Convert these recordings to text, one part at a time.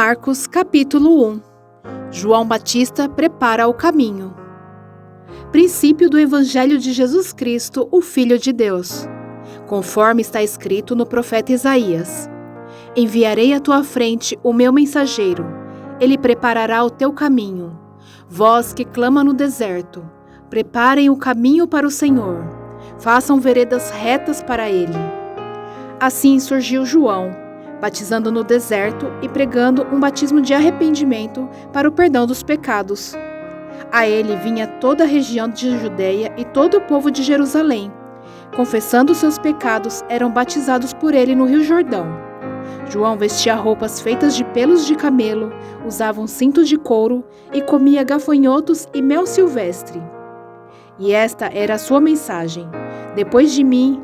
Marcos, capítulo 1. João Batista prepara o caminho. Princípio do Evangelho de Jesus Cristo, o Filho de Deus. Conforme está escrito no profeta Isaías: Enviarei à tua frente o meu mensageiro, ele preparará o teu caminho. Vós que clama no deserto, preparem o caminho para o Senhor, façam veredas retas para ele. Assim surgiu João, batizando no deserto e pregando um batismo de arrependimento para o perdão dos pecados. A ele vinha toda a região de Judeia e todo o povo de Jerusalém. Confessando seus pecados, eram batizados por ele no Rio Jordão. João vestia roupas feitas de pelos de camelo, usava um cinto de couro e comia gafanhotos e mel silvestre. E esta era a sua mensagem: depois de mim,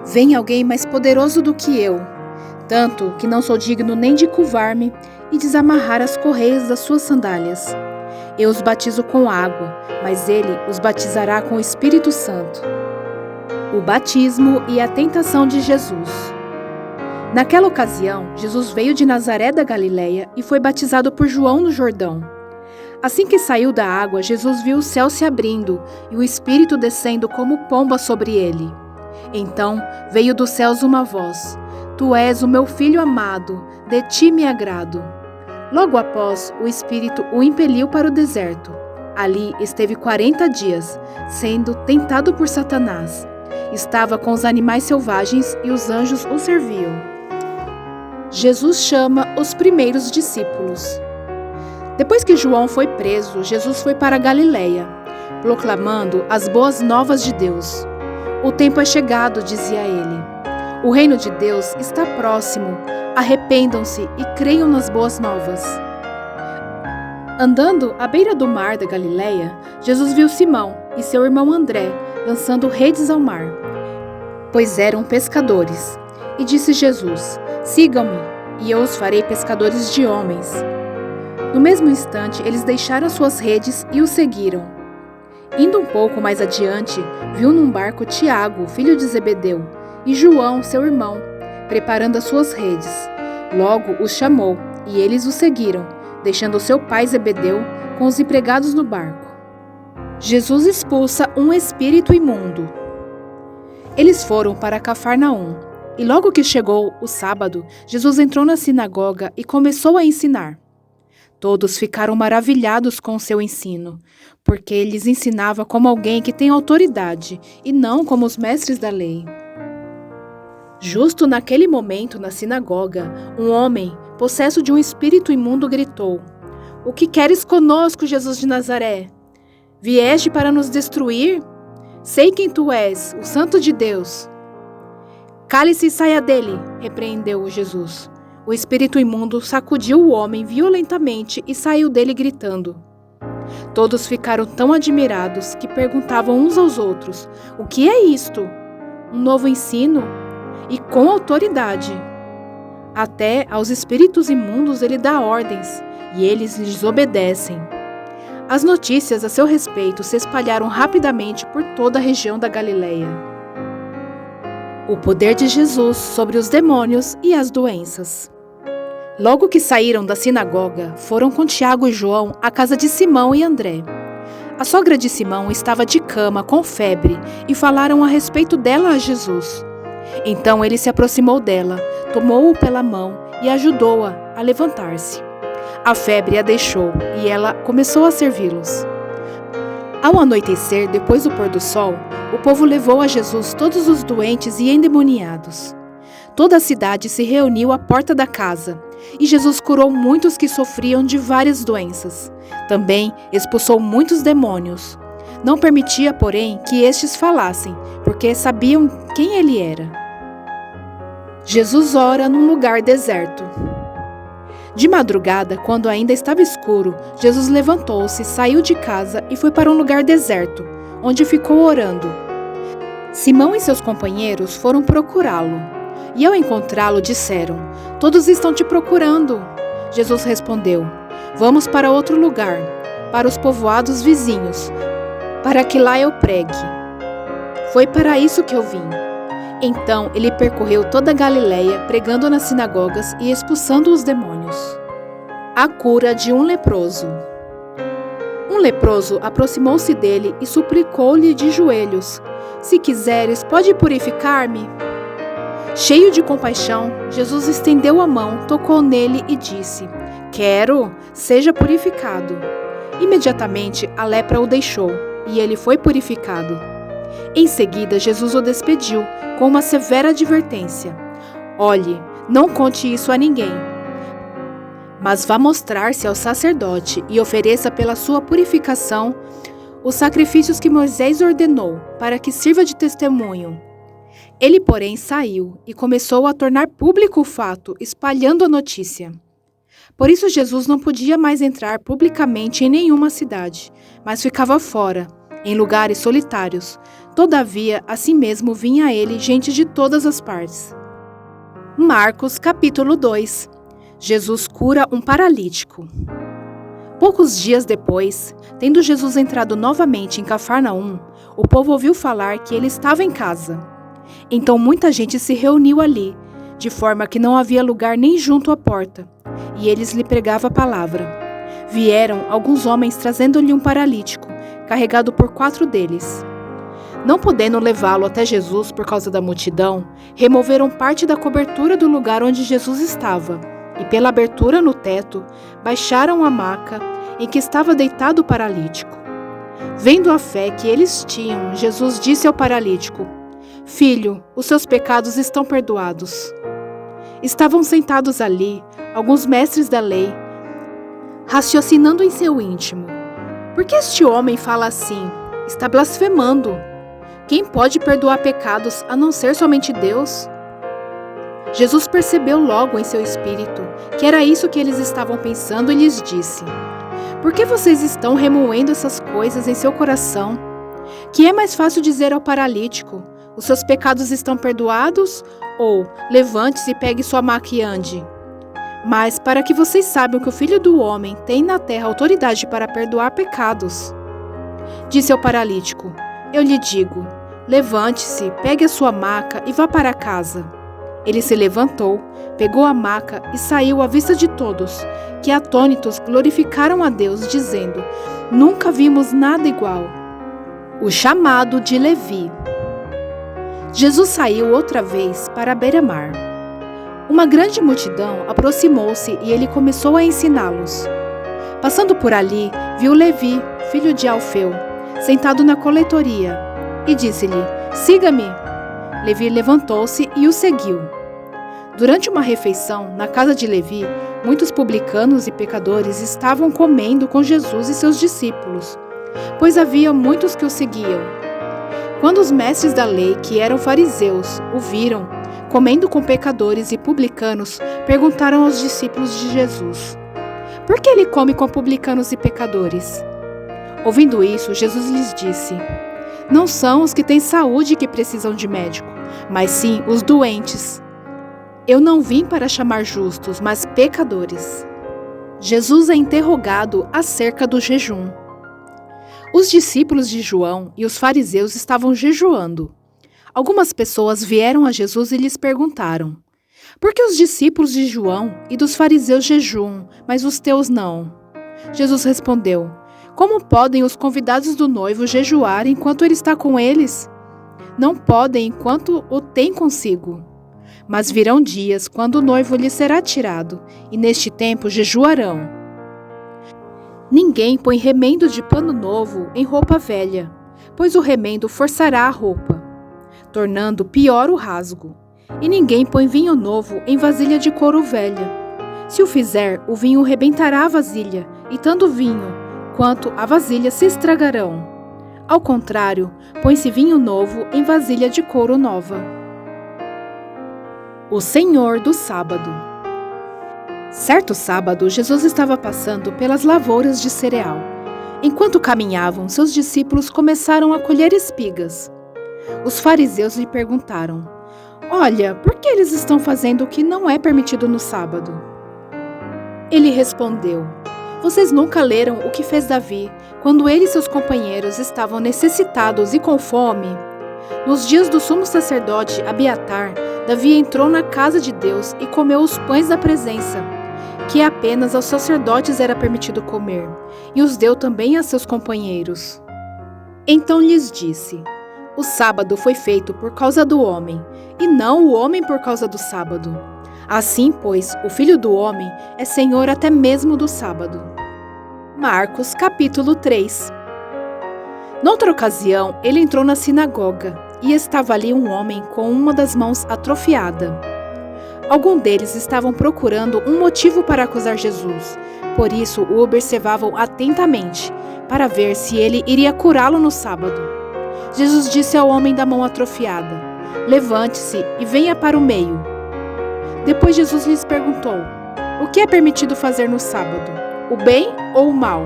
vem alguém mais poderoso do que eu, tanto que não sou digno nem de curvar-me e desamarrar as correias das suas sandálias. Eu os batizo com água, mas ele os batizará com o Espírito Santo. O batismo e a tentação de Jesus. Naquela ocasião, Jesus veio de Nazaré da Galileia e foi batizado por João no Jordão. Assim que saiu da água, Jesus viu o céu se abrindo e o Espírito descendo como pomba sobre ele. Então veio dos céus uma voz: Tu és o meu Filho amado, de ti me agrado. Logo após, o Espírito o impeliu para o deserto. Ali esteve 40 dias, sendo tentado por Satanás. Estava com os animais selvagens e os anjos o serviam. Jesus chama os primeiros discípulos. Depois que João foi preso, Jesus foi para a Galileia, proclamando as boas novas de Deus. O tempo é chegado, dizia ele. O reino de Deus está próximo. Arrependam-se e creiam nas boas novas. Andando à beira do mar da Galileia, Jesus viu Simão e seu irmão André lançando redes ao mar, pois eram pescadores. E disse Jesus: Sigam-me, e eu os farei pescadores de homens. No mesmo instante, eles deixaram suas redes e o seguiram. Indo um pouco mais adiante, viu num barco Tiago, filho de Zebedeu, e João, seu irmão, preparando as suas redes. Logo os chamou, e eles o seguiram, deixando seu pai Zebedeu com os empregados no barco. Jesus expulsa um espírito imundo. Eles foram para Cafarnaum. E logo que chegou o sábado, Jesus entrou na sinagoga e começou a ensinar. Todos ficaram maravilhados com o seu ensino, porque ele lhes ensinava como alguém que tem autoridade e não como os mestres da lei. Justo naquele momento, na sinagoga, um homem, possesso de um espírito imundo, gritou: O que queres conosco, Jesus de Nazaré? Vieste para nos destruir? Sei quem tu és, o Santo de Deus. Cale-se e saia dele, repreendeu Jesus. O espírito imundo sacudiu o homem violentamente e saiu dele gritando. Todos ficaram tão admirados que perguntavam uns aos outros: O que é isto? Um novo ensino? E com autoridade. Até aos espíritos imundos ele dá ordens, e eles lhes obedecem. As notícias a seu respeito se espalharam rapidamente por toda a região da Galileia. O poder de Jesus sobre os demônios e as doenças. Logo que saíram da sinagoga, foram com Tiago e João à casa de Simão e André. A sogra de Simão estava de cama com febre e falaram a respeito dela a Jesus. Então ele se aproximou dela, tomou-o pela mão e ajudou-a a levantar-se. A febre a deixou e ela começou a servi-los. Ao anoitecer, depois do pôr do sol, o povo levou a Jesus todos os doentes e endemoniados. Toda a cidade se reuniu à porta da casa, e Jesus curou muitos que sofriam de várias doenças. Também expulsou muitos demônios. Não permitia, porém, que estes falassem, porque sabiam quem ele era. Jesus ora num lugar deserto. De madrugada, quando ainda estava escuro, Jesus levantou-se, saiu de casa e foi para um lugar deserto, onde ficou orando. Simão e seus companheiros foram procurá-lo. E ao encontrá-lo, disseram: Todos estão te procurando. Jesus respondeu: Vamos para outro lugar, para os povoados vizinhos, para que lá eu pregue. Foi para isso que eu vim. Então ele percorreu toda a Galileia, pregando nas sinagogas e expulsando os demônios. A cura de um leproso. Um leproso aproximou-se dele e suplicou-lhe de joelhos: Se quiseres, pode purificar-me? Cheio de compaixão, Jesus estendeu a mão, tocou nele e disse: Quero, seja purificado. Imediatamente a lepra o deixou, e ele foi purificado. Em seguida, Jesus o despediu com uma severa advertência: Olhe, não conte isso a ninguém, mas vá mostrar-se ao sacerdote e ofereça pela sua purificação os sacrifícios que Moisés ordenou, para que sirva de testemunho. Ele, porém, saiu e começou a tornar público o fato, espalhando a notícia. Por isso Jesus não podia mais entrar publicamente em nenhuma cidade, mas ficava fora, em lugares solitários. Todavia, assim mesmo vinha a ele gente de todas as partes. Marcos, capítulo 2. Jesus cura um paralítico. Poucos dias depois, tendo Jesus entrado novamente em Cafarnaum, o povo ouviu falar que ele estava em casa. Então muita gente se reuniu ali, de forma que não havia lugar nem junto à porta, e eles lhe pregavam a palavra. Vieram alguns homens trazendo-lhe um paralítico, carregado por 4 deles. Não podendo levá-lo até Jesus por causa da multidão, removeram parte da cobertura do lugar onde Jesus estava, e pela abertura no teto, baixaram a maca em que estava deitado o paralítico. Vendo a fé que eles tinham, Jesus disse ao paralítico: Filho, os seus pecados estão perdoados. Estavam sentados ali alguns mestres da lei, raciocinando em seu íntimo: Por que este homem fala assim? Está blasfemando. Quem pode perdoar pecados a não ser somente Deus? Jesus percebeu logo em seu espírito que era isso que eles estavam pensando e lhes disse: Por que vocês estão remoendo essas coisas em seu coração? Que é mais fácil dizer ao paralítico: Os seus pecados estão perdoados? Ou, levante-se e pegue sua maca e ande? Mas para que vocês saibam que o Filho do Homem tem na terra autoridade para perdoar pecados. Disse ao paralítico: Eu lhe digo, levante-se, pegue a sua maca e vá para casa. Ele se levantou, pegou a maca e saiu à vista de todos, que atônitos glorificaram a Deus, dizendo: Nunca vimos nada igual. O chamado de Levi. Jesus saiu outra vez para a beira-mar. Uma grande multidão aproximou-se e ele começou a ensiná-los. Passando por ali, viu Levi, filho de Alfeu, sentado na coletoria, e disse-lhe: Siga-me. Levi levantou-se e o seguiu. Durante uma refeição na casa de Levi, muitos publicanos e pecadores estavam comendo com Jesus e seus discípulos, pois havia muitos que o seguiam. Quando os mestres da lei, que eram fariseus, o viram, comendo com pecadores e publicanos, perguntaram aos discípulos de Jesus: Por que ele come com publicanos e pecadores? Ouvindo isso, Jesus lhes disse: Não são os que têm saúde que precisam de médico, mas sim os doentes. Eu não vim para chamar justos, mas pecadores. Jesus é interrogado acerca do jejum. Os discípulos de João e os fariseus estavam jejuando. Algumas pessoas vieram a Jesus e lhes perguntaram: Por que os discípulos de João e dos fariseus jejuam, mas os teus não? Jesus respondeu: Como podem os convidados do noivo jejuar enquanto ele está com eles? Não podem enquanto o tem consigo. Mas virão dias quando o noivo lhes será tirado, e neste tempo jejuarão. Ninguém põe remendo de pano novo em roupa velha, pois o remendo forçará a roupa, tornando pior o rasgo. E ninguém põe vinho novo em vasilha de couro velha. Se o fizer, o vinho rebentará a vasilha, e tanto o vinho quanto a vasilha se estragarão. Ao contrário, põe-se vinho novo em vasilha de couro nova. O Senhor do Sábado. Certo sábado, Jesus estava passando pelas lavouras de cereal. Enquanto caminhavam, seus discípulos começaram a colher espigas. Os fariseus lhe perguntaram: Olha, por que eles estão fazendo o que não é permitido no sábado? Ele respondeu: Vocês nunca leram o que fez Davi, quando ele e seus companheiros estavam necessitados e com fome? Nos dias do sumo sacerdote Abiatar, Davi entrou na casa de Deus e comeu os pães da presença, que apenas aos sacerdotes era permitido comer, e os deu também a seus companheiros. Então lhes disse: o sábado foi feito por causa do homem, e não o homem por causa do sábado. Assim, pois, o Filho do Homem é Senhor até mesmo do sábado. Marcos, capítulo 3. Noutra ocasião, ele entrou na sinagoga, e estava ali um homem com uma das mãos atrofiada. Alguns deles estavam procurando um motivo para acusar Jesus, por isso o observavam atentamente, para ver se ele iria curá-lo no sábado. Jesus disse ao homem da mão atrofiada: levante-se e venha para o meio. Depois Jesus lhes perguntou: o que é permitido fazer no sábado? O bem ou o mal?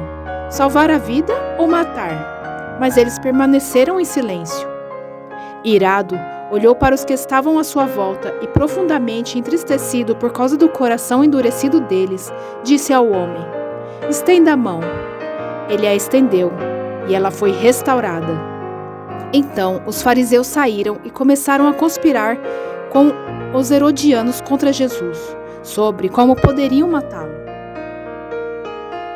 Salvar a vida ou matar? Mas eles permaneceram em silêncio. Irado, olhou para os que estavam à sua volta e, profundamente entristecido por causa do coração endurecido deles, disse ao homem: estenda a mão. Ele a estendeu, e ela foi restaurada. Então os fariseus saíram e começaram a conspirar com os herodianos contra Jesus, sobre como poderiam matá-lo.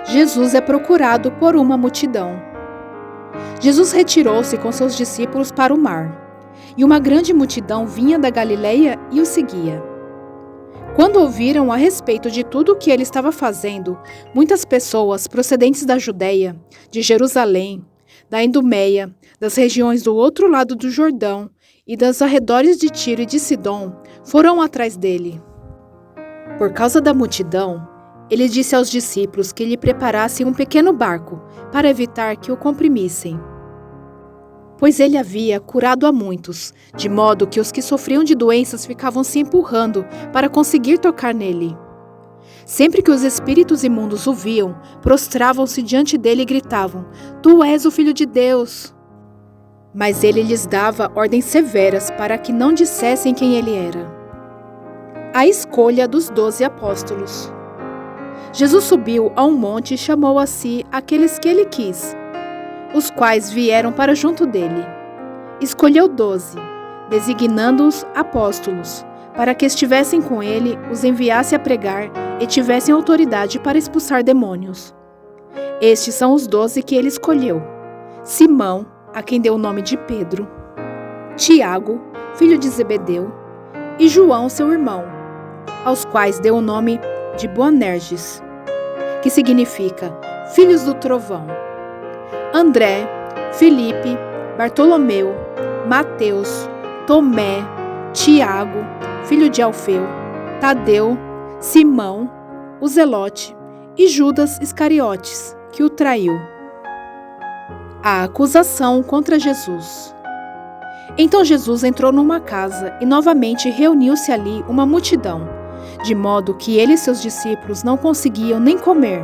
Jesus é procurado por uma multidão. Jesus retirou-se com seus discípulos para o mar, e uma grande multidão vinha da Galileia e o seguia. Quando ouviram a respeito de tudo o que ele estava fazendo, muitas pessoas procedentes da Judeia, de Jerusalém, da Idumeia, das regiões do outro lado do Jordão e dos arredores de Tiro e de Sidom foram atrás dele. Por causa da multidão, ele disse aos discípulos que lhe preparassem um pequeno barco para evitar que o comprimissem. Pois ele havia curado a muitos, de modo que os que sofriam de doenças ficavam se empurrando para conseguir tocar nele. Sempre que os espíritos imundos o viam, prostravam-se diante dele e gritavam: Tu és o Filho de Deus! Mas ele lhes dava ordens severas para que não dissessem quem ele era. A escolha dos 12 apóstolos. Jesus subiu a um monte e chamou a si aqueles que ele quis, os quais vieram para junto dele. Escolheu 12, designando-os apóstolos, para que estivessem com ele, os enviasse a pregar e tivessem autoridade para expulsar demônios. Estes são os 12 que ele escolheu: Simão, a quem deu o nome de Pedro, Tiago, filho de Zebedeu, e João, seu irmão, aos quais deu o nome de Boanerges, que significa filhos do trovão, André, Filipe, Bartolomeu, Mateus, Tomé, Tiago, filho de Alfeu, Tadeu, Simão, o Zelote e Judas Iscariotes, que o traiu. A acusação contra Jesus. Então Jesus entrou numa casa e novamente reuniu-se ali uma multidão, de modo que ele e seus discípulos não conseguiam nem comer.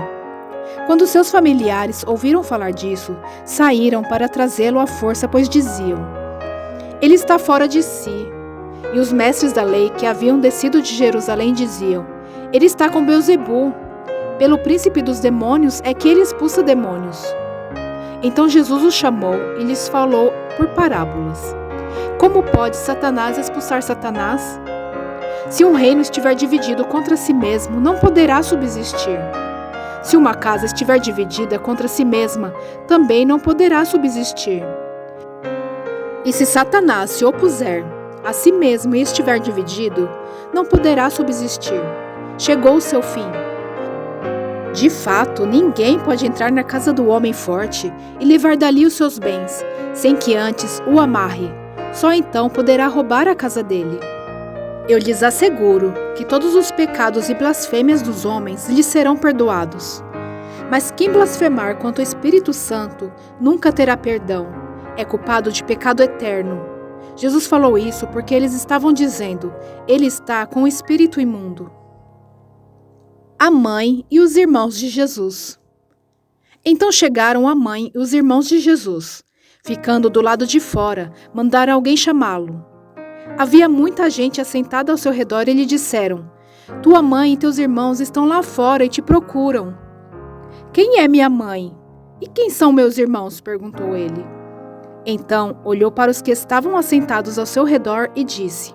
Quando seus familiares ouviram falar disso, saíram para trazê-lo à força, pois diziam: ele está fora de si. E os mestres da lei que haviam descido de Jerusalém diziam: ele está com Beelzebu. Pelo príncipe dos demônios é que ele expulsa demônios. Então Jesus os chamou e lhes falou por parábolas: como pode Satanás expulsar Satanás? Se um reino estiver dividido contra si mesmo, não poderá subsistir. Se uma casa estiver dividida contra si mesma, também não poderá subsistir. E se Satanás se opuser a si mesmo e estiver dividido, não poderá subsistir. Chegou o seu fim. De fato, ninguém pode entrar na casa do homem forte e levar dali os seus bens, sem que antes o amarre. Só então poderá roubar a casa dele. Eu lhes asseguro que todos os pecados e blasfêmias dos homens lhes serão perdoados. Mas quem blasfemar contra o Espírito Santo nunca terá perdão. É culpado de pecado eterno. Jesus falou isso porque eles estavam dizendo: ele está com o espírito imundo. A mãe e os irmãos de Jesus. Então chegaram a mãe e os irmãos de Jesus. Ficando do lado de fora, mandaram alguém chamá-lo. Havia muita gente assentada ao seu redor e lhe disseram: tua mãe e teus irmãos estão lá fora e te procuram. Quem é minha mãe? E quem são meus irmãos? Perguntou ele. Então olhou para os que estavam assentados ao seu redor e disse: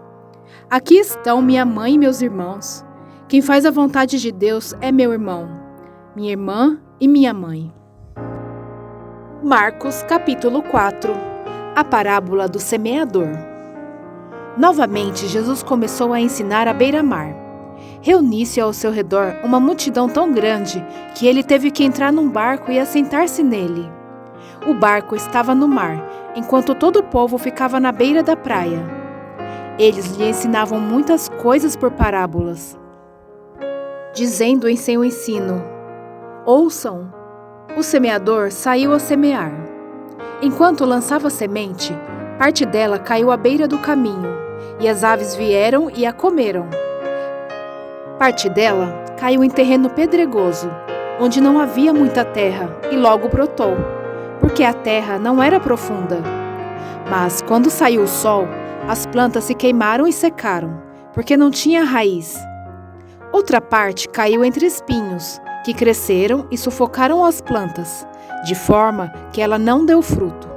aqui estão minha mãe e meus irmãos. Quem faz a vontade de Deus é meu irmão, minha irmã e minha mãe. Marcos, capítulo 4. A parábola do semeador. Novamente, Jesus começou a ensinar à beira-mar. Reuniu-se ao seu redor uma multidão tão grande que ele teve que entrar num barco e assentar-se nele. O barco estava no mar, enquanto todo o povo ficava na beira da praia. Eles lhe ensinavam muitas coisas por parábolas, dizendo em seu ensino: ouçam, o semeador saiu a semear. Enquanto lançava semente, parte dela caiu à beira do caminho, e as aves vieram e a comeram. Parte dela caiu em terreno pedregoso, onde não havia muita terra, e logo brotou, porque a terra não era profunda. Mas quando saiu o sol, as plantas se queimaram e secaram, porque não tinha raiz. Outra parte caiu entre espinhos, que cresceram e sufocaram as plantas, de forma que ela não deu fruto.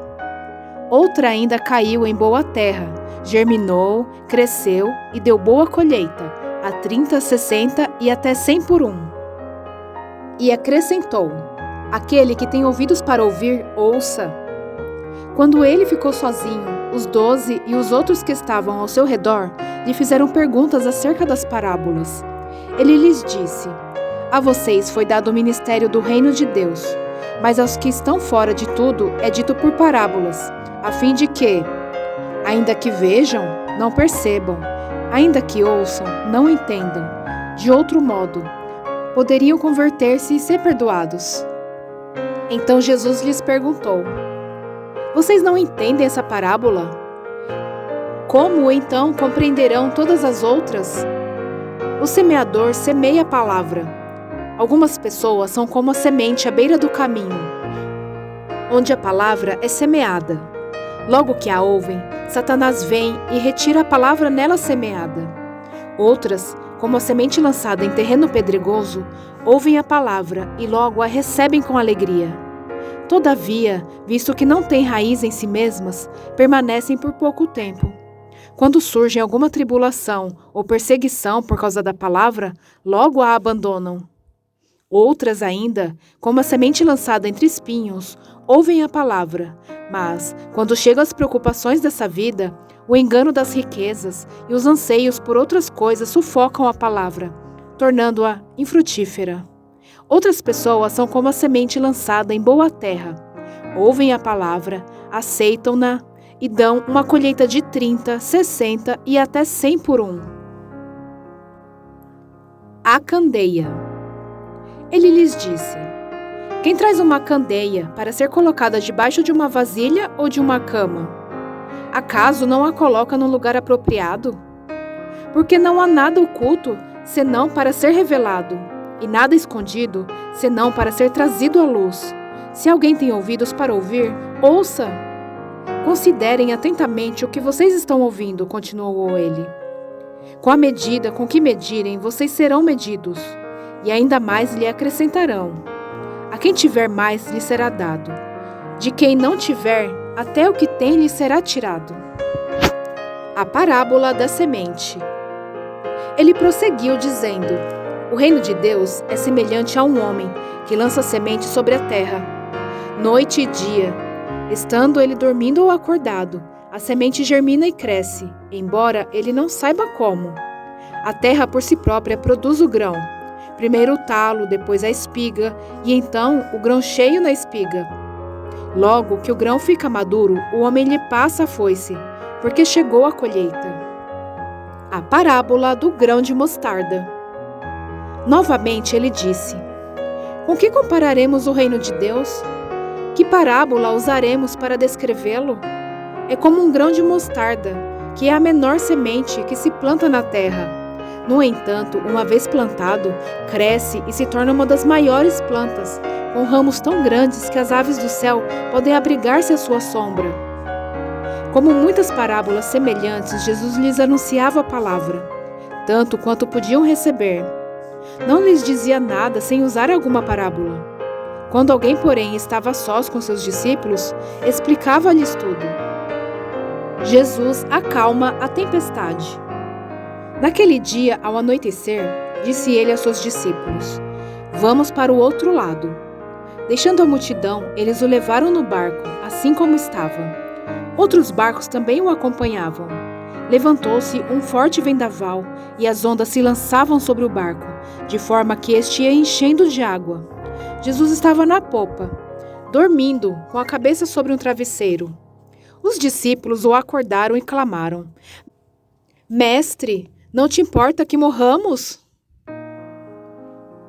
Outra ainda caiu em boa terra, germinou, cresceu e deu boa colheita, a 30, 60 e até 100 por 1. E acrescentou: aquele que tem ouvidos para ouvir, ouça. Quando ele ficou sozinho, os 12 e os outros que estavam ao seu redor lhe fizeram perguntas acerca das parábolas. Ele lhes disse: a vocês foi dado o ministério do reino de Deus, mas aos que estão fora de tudo é dito por parábolas, a fim de que, ainda que vejam, não percebam, ainda que ouçam, não entendam. De outro modo, poderiam converter-se e ser perdoados. Então Jesus lhes perguntou: vocês não entendem essa parábola? Como então compreenderão todas as outras? O semeador semeia a palavra. Algumas pessoas são como a semente à beira do caminho, onde a palavra é semeada. Logo que a ouvem, Satanás vem e retira a palavra nela semeada. Outras, como a semente lançada em terreno pedregoso, ouvem a palavra e logo a recebem com alegria. Todavia, visto que não têm raiz em si mesmas, permanecem por pouco tempo. Quando surge alguma tribulação ou perseguição por causa da palavra, logo a abandonam. Outras ainda, como a semente lançada entre espinhos, ouvem a palavra, mas, quando chegam as preocupações dessa vida, o engano das riquezas e os anseios por outras coisas sufocam a palavra, tornando-a infrutífera. Outras pessoas são como a semente lançada em boa terra. Ouvem a palavra, aceitam-na e dão uma colheita de 30, 60 e até 100 por 1. A candeia. Ele lhes disse: quem traz uma candeia para ser colocada debaixo de uma vasilha ou de uma cama? Acaso não a coloca no lugar apropriado? Porque não há nada oculto, senão para ser revelado, e nada escondido, senão para ser trazido à luz. Se alguém tem ouvidos para ouvir, ouça. Considerem atentamente o que vocês estão ouvindo, continuou ele. Com a medida com que medirem, vocês serão medidos, e ainda mais lhe acrescentarão. A quem tiver mais lhe será dado. De quem não tiver, até o que tem lhe será tirado. A parábola da semente. Ele prosseguiu dizendo: o reino de Deus é semelhante a um homem que lança semente sobre a terra. Noite e dia, estando ele dormindo ou acordado, a semente germina e cresce, embora ele não saiba como. A terra por si própria produz o grão. Primeiro o talo, depois a espiga, e então o grão cheio na espiga. Logo que o grão fica maduro, o homem lhe passa a foice, porque chegou a colheita. A parábola do grão de mostarda. Novamente ele disse: com que compararemos o reino de Deus? Que parábola usaremos para descrevê-lo? É como um grão de mostarda, que é a menor semente que se planta na terra. No entanto, uma vez plantado, cresce e se torna uma das maiores plantas, com ramos tão grandes que as aves do céu podem abrigar-se à sua sombra. Como muitas parábolas semelhantes, Jesus lhes anunciava a palavra, tanto quanto podiam receber. Não lhes dizia nada sem usar alguma parábola. Quando alguém, porém, estava a sós com seus discípulos, explicava-lhes tudo. Jesus acalma a tempestade. Naquele dia, ao anoitecer, disse ele aos seus discípulos: Vamos para o outro lado. Deixando a multidão, eles o levaram no barco, assim como estava. Outros barcos também o acompanhavam. Levantou-se um forte vendaval e as ondas se lançavam sobre o barco, de forma que este ia enchendo de água. Jesus estava na popa, dormindo, com a cabeça sobre um travesseiro. Os discípulos o acordaram e clamaram: Mestre, não te importa que morramos?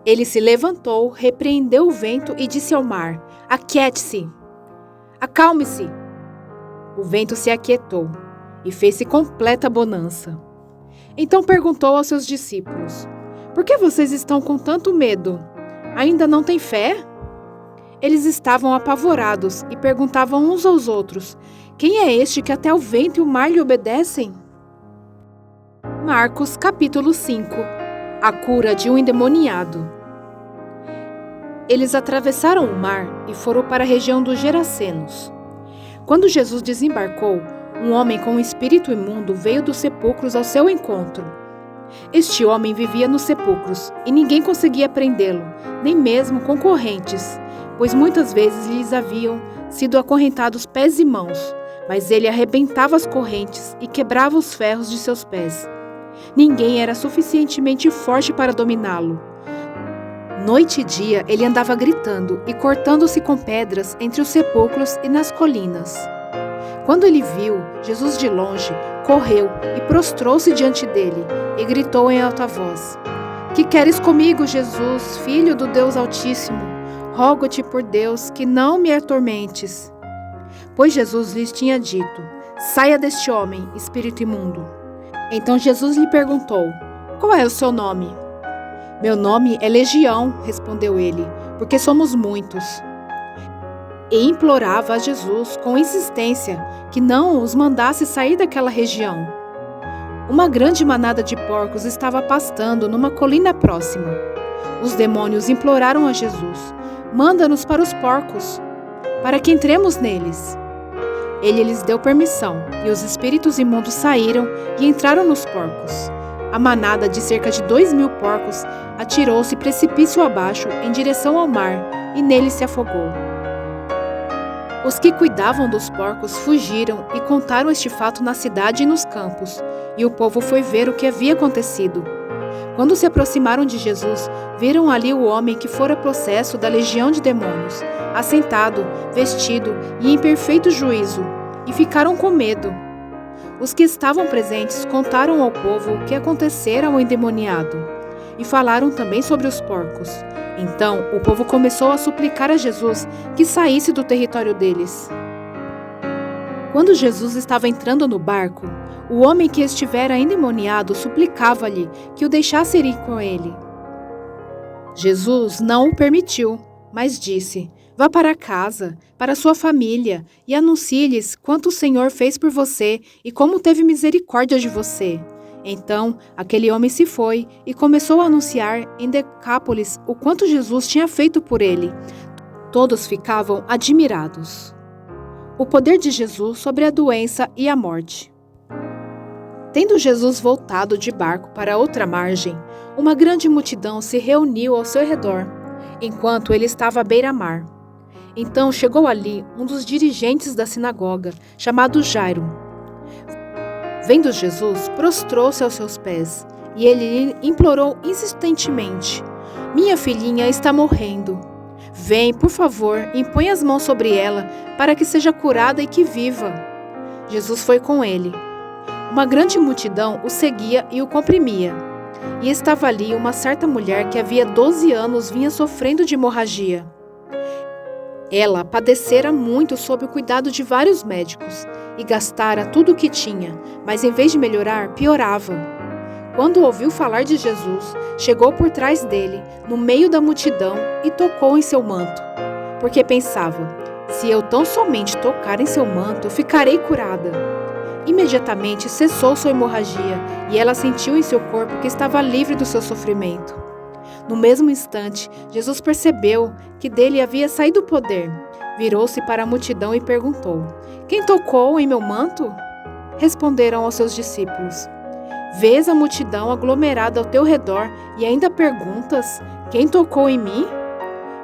Ele se levantou, repreendeu o vento e disse ao mar: Aquiete-se! Acalme-se! O vento se aquietou e fez-se completa bonança. Então perguntou aos seus discípulos: Por que vocês estão com tanto medo? Ainda não têm fé? Eles estavam apavorados e perguntavam uns aos outros: Quem é este que até o vento e o mar lhe obedecem? Marcos capítulo 5. A cura de um endemoniado. Eles atravessaram o mar e foram para a região dos Gerasenos. Quando Jesus desembarcou, um homem com um espírito imundo veio dos sepulcros ao seu encontro. Este homem vivia nos sepulcros e ninguém conseguia prendê-lo, nem mesmo com correntes, pois muitas vezes lhes haviam sido acorrentados pés e mãos, mas ele arrebentava as correntes e quebrava os ferros de seus pés. Ninguém era suficientemente forte para dominá-lo. Noite e dia ele andava gritando e cortando-se com pedras entre os sepulcros e nas colinas. Quando ele viu Jesus de longe, correu e prostrou-se diante dele e gritou em alta voz: Que queres comigo, Jesus, Filho do Deus Altíssimo? Rogo-te por Deus que não me atormentes. Pois Jesus lhes tinha dito: Saia deste homem, espírito imundo. Então Jesus lhe perguntou: Qual é o seu nome? Meu nome é Legião, respondeu ele, porque somos muitos. E implorava a Jesus com insistência que não os mandasse sair daquela região. Uma grande manada de porcos estava pastando numa colina próxima. Os demônios imploraram a Jesus: Manda-nos para os porcos, para que entremos neles. Ele lhes deu permissão, e os espíritos imundos saíram e entraram nos porcos. A manada de cerca de 2.000 porcos atirou-se precipício abaixo em direção ao mar, e nele se afogou. Os que cuidavam dos porcos fugiram e contaram este fato na cidade e nos campos, e o povo foi ver o que havia acontecido. Quando se aproximaram de Jesus, viram ali o homem que fora possesso da legião de demônios, assentado, vestido e em perfeito juízo, e ficaram com medo. Os que estavam presentes contaram ao povo o que acontecera ao endemoniado, e falaram também sobre os porcos. Então o povo começou a suplicar a Jesus que saísse do território deles. Quando Jesus estava entrando no barco, o homem que estivera endemoniado suplicava-lhe que o deixasse ir com ele. Jesus não o permitiu, mas disse: Vá para casa, para sua família, e anuncie-lhes quanto o Senhor fez por você e como teve misericórdia de você. Então, aquele homem se foi e começou a anunciar em Decápolis o quanto Jesus tinha feito por ele. Todos ficavam admirados. O poder de Jesus sobre a doença e a morte. Tendo Jesus voltado de barco para outra margem, uma grande multidão se reuniu ao seu redor, enquanto ele estava à beira-mar. Então chegou ali um dos dirigentes da sinagoga, chamado Jairo. Vendo Jesus, prostrou-se aos seus pés, e ele lhe implorou insistentemente: Minha filhinha está morrendo. Vem, por favor, impõe as mãos sobre ela, para que seja curada e que viva. Jesus foi com ele. Uma grande multidão o seguia e o comprimia. E estava ali uma certa mulher que havia 12 anos vinha sofrendo de hemorragia. Ela padecera muito sob o cuidado de vários médicos e gastara tudo o que tinha, mas em vez de melhorar, piorava. Quando ouviu falar de Jesus, chegou por trás dele, no meio da multidão, e tocou em seu manto, porque pensava: se eu tão somente tocar em seu manto, ficarei curada. Imediatamente cessou sua hemorragia e ela sentiu em seu corpo que estava livre do seu sofrimento. No mesmo instante, Jesus percebeu que dele havia saído o poder. Virou-se para a multidão e perguntou: Quem tocou em meu manto? Responderam aos seus discípulos: Vês a multidão aglomerada ao teu redor e ainda perguntas: quem tocou em mim?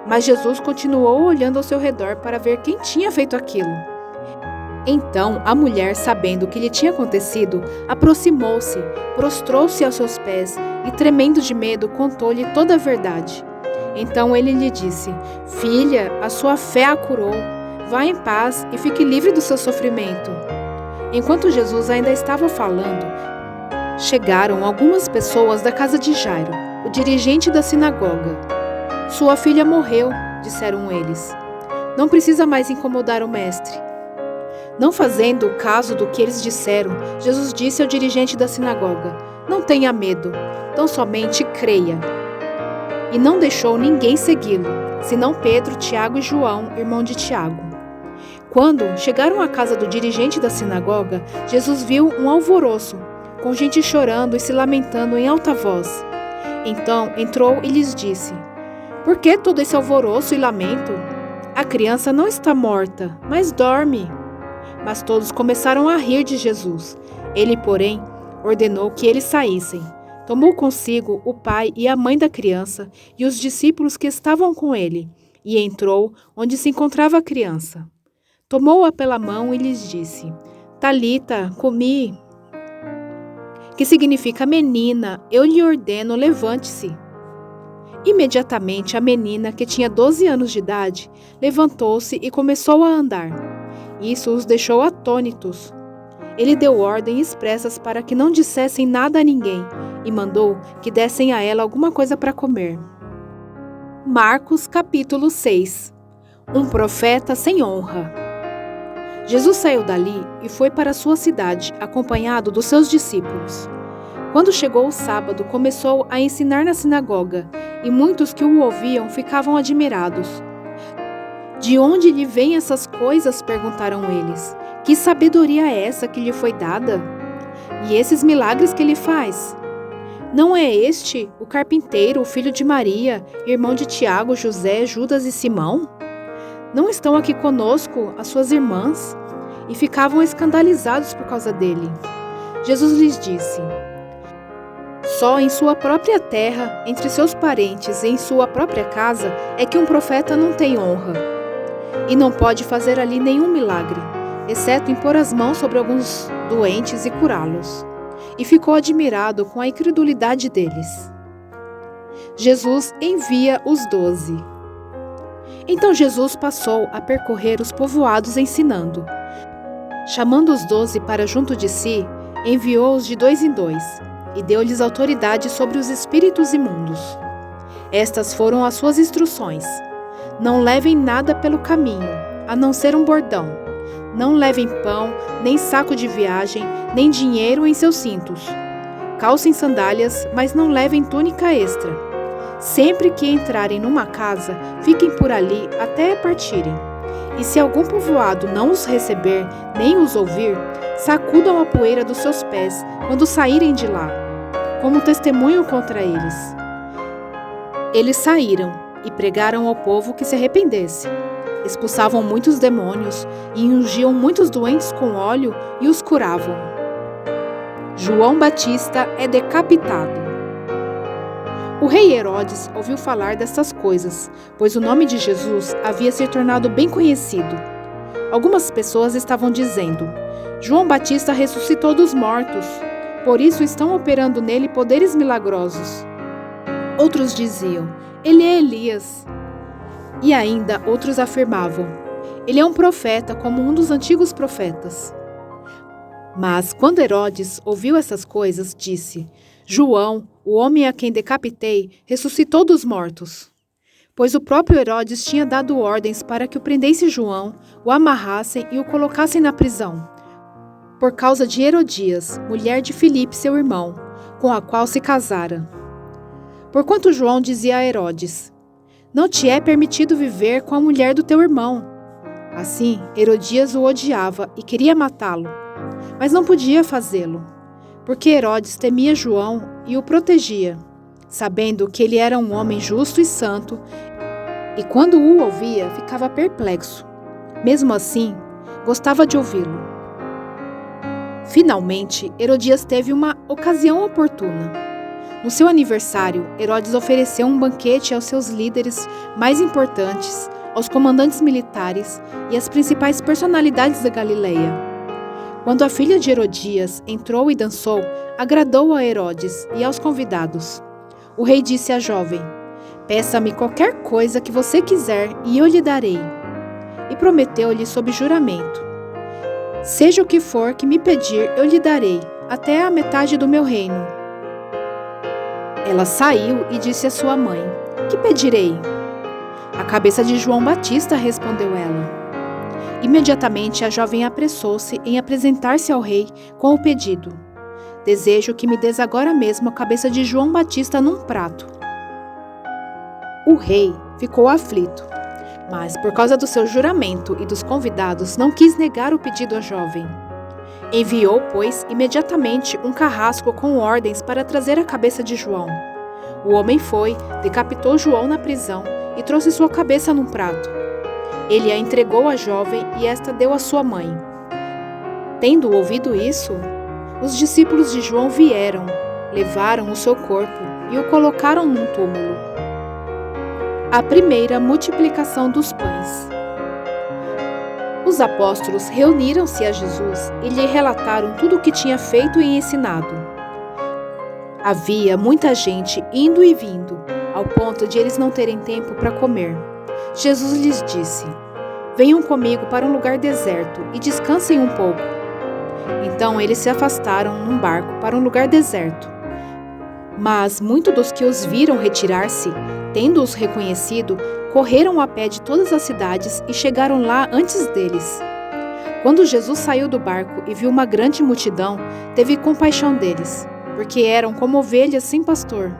Mas Jesus continuou olhando ao seu redor para ver quem tinha feito aquilo. Então a mulher, sabendo o que lhe tinha acontecido, aproximou-se, prostrou-se aos seus pés e, tremendo de medo, contou-lhe toda a verdade. Então ele lhe disse: Filha, a sua fé a curou. Vá em paz e fique livre do seu sofrimento. Enquanto Jesus ainda estava falando, chegaram algumas pessoas da casa de Jairo, o dirigente da sinagoga. Sua filha morreu, disseram eles. Não precisa mais incomodar o mestre. Não fazendo caso do que eles disseram, Jesus disse ao dirigente da sinagoga: Não tenha medo, tão somente creia. E não deixou ninguém segui-lo, senão Pedro, Tiago e João, irmão de Tiago. Quando chegaram à casa do dirigente da sinagoga, Jesus viu um alvoroço, com gente chorando e se lamentando em alta voz. Então entrou e lhes disse: Por que todo esse alvoroço e lamento? A criança não está morta, mas dorme. Mas todos começaram a rir de Jesus. Ele, porém, ordenou que eles saíssem. Tomou consigo o pai e a mãe da criança e os discípulos que estavam com ele, e entrou onde se encontrava a criança. Tomou-a pela mão e lhes disse: Talita, cumi, que significa menina, eu lhe ordeno, levante-se. Imediatamente a menina, que tinha 12 anos de idade, levantou-se e começou a andar. Isso os deixou atônitos. Ele deu ordens expressas para que não dissessem nada a ninguém e mandou que dessem a ela alguma coisa para comer. Marcos capítulo 6. Um profeta sem honra. Jesus saiu dali e foi para sua cidade, acompanhado dos seus discípulos. Quando chegou o sábado, começou a ensinar na sinagoga, e muitos que o ouviam ficavam admirados. De onde lhe vêm essas coisas? Perguntaram eles. Que sabedoria é essa que lhe foi dada? E esses milagres que ele faz? Não é este o carpinteiro, o filho de Maria, irmão de Tiago, José, Judas e Simão? Não estão aqui conosco as suas irmãs? E ficavam escandalizados por causa dele. Jesus lhes disse: Só em sua própria terra, entre seus parentes e em sua própria casa, é que um profeta não tem honra. E não pode fazer ali nenhum milagre, exceto impor as mãos sobre alguns doentes e curá-los. E ficou admirado com a incredulidade deles. Jesus envia os 12. Então Jesus passou a percorrer os povoados ensinando. Chamando os 12 para junto de si, enviou-os de 2 em 2, e deu-lhes autoridade sobre os espíritos imundos. Estas foram as suas instruções: Não levem nada pelo caminho, a não ser um bordão. Não levem pão, nem saco de viagem, nem dinheiro em seus cintos. Calcem sandálias, mas não levem túnica extra. Sempre que entrarem numa casa, fiquem por ali até partirem. E se algum povoado não os receber, nem os ouvir, sacudam a poeira dos seus pés quando saírem de lá, como testemunho contra eles. Eles saíram e pregaram ao povo que se arrependesse. Expulsavam muitos demônios e ungiam muitos doentes com óleo e os curavam. João Batista é decapitado. O rei Herodes ouviu falar dessas coisas, pois o nome de Jesus havia se tornado bem conhecido. Algumas pessoas estavam dizendo: João Batista ressuscitou dos mortos, por isso estão operando nele poderes milagrosos. Outros diziam: Ele é Elias. E ainda outros afirmavam: Ele é um profeta, como um dos antigos profetas. Mas quando Herodes ouviu essas coisas, disse: João, o homem a quem decapitei, ressuscitou dos mortos. Pois o próprio Herodes tinha dado ordens para que o prendesse João, o amarrassem e o colocassem na prisão, por causa de Herodias, mulher de Filipe, seu irmão, com a qual se casara. Porquanto João dizia a Herodes: Não te é permitido viver com a mulher do teu irmão. Assim, Herodias o odiava e queria matá-lo, mas não podia fazê-lo, porque Herodes temia João e o protegia, sabendo que ele era um homem justo e santo, e quando o ouvia, ficava perplexo. Mesmo assim, gostava de ouvi-lo. Finalmente, Herodias teve uma ocasião oportuna. No seu aniversário, Herodes ofereceu um banquete aos seus líderes mais importantes, aos comandantes militares e às principais personalidades da Galileia. Quando a filha de Herodias entrou e dançou, agradou a Herodes e aos convidados. O rei disse à jovem: "Peça-me qualquer coisa que você quiser e eu lhe darei." E prometeu-lhe sob juramento: "Seja o que for que me pedir, eu lhe darei, até a metade do meu reino." Ela saiu e disse à sua mãe: "Que pedirei?" "A cabeça de João Batista", respondeu ela. Imediatamente a jovem apressou-se em apresentar-se ao rei com o pedido: "Desejo que me des agora mesmo a cabeça de João Batista num prato." O rei ficou aflito, mas por causa do seu juramento e dos convidados não quis negar o pedido à jovem. Enviou, pois, imediatamente um carrasco com ordens para trazer a cabeça de João. O homem foi, decapitou João na prisão e trouxe sua cabeça num prato. Ele a entregou à jovem e esta deu à sua mãe. Tendo ouvido isso, os discípulos de João vieram, levaram o seu corpo e o colocaram num túmulo. A primeira multiplicação dos pães. Os apóstolos reuniram-se a Jesus e lhe relataram tudo o que tinha feito e ensinado. Havia muita gente indo e vindo, ao ponto de eles não terem tempo para comer. Jesus lhes disse: "Venham comigo para um lugar deserto e descansem um pouco." Então eles se afastaram num barco para um lugar deserto. Mas muitos dos que os viram retirar-se, tendo-os reconhecido, correram a pé de todas as cidades e chegaram lá antes deles. Quando Jesus saiu do barco e viu uma grande multidão, teve compaixão deles, porque eram como ovelhas sem pastor.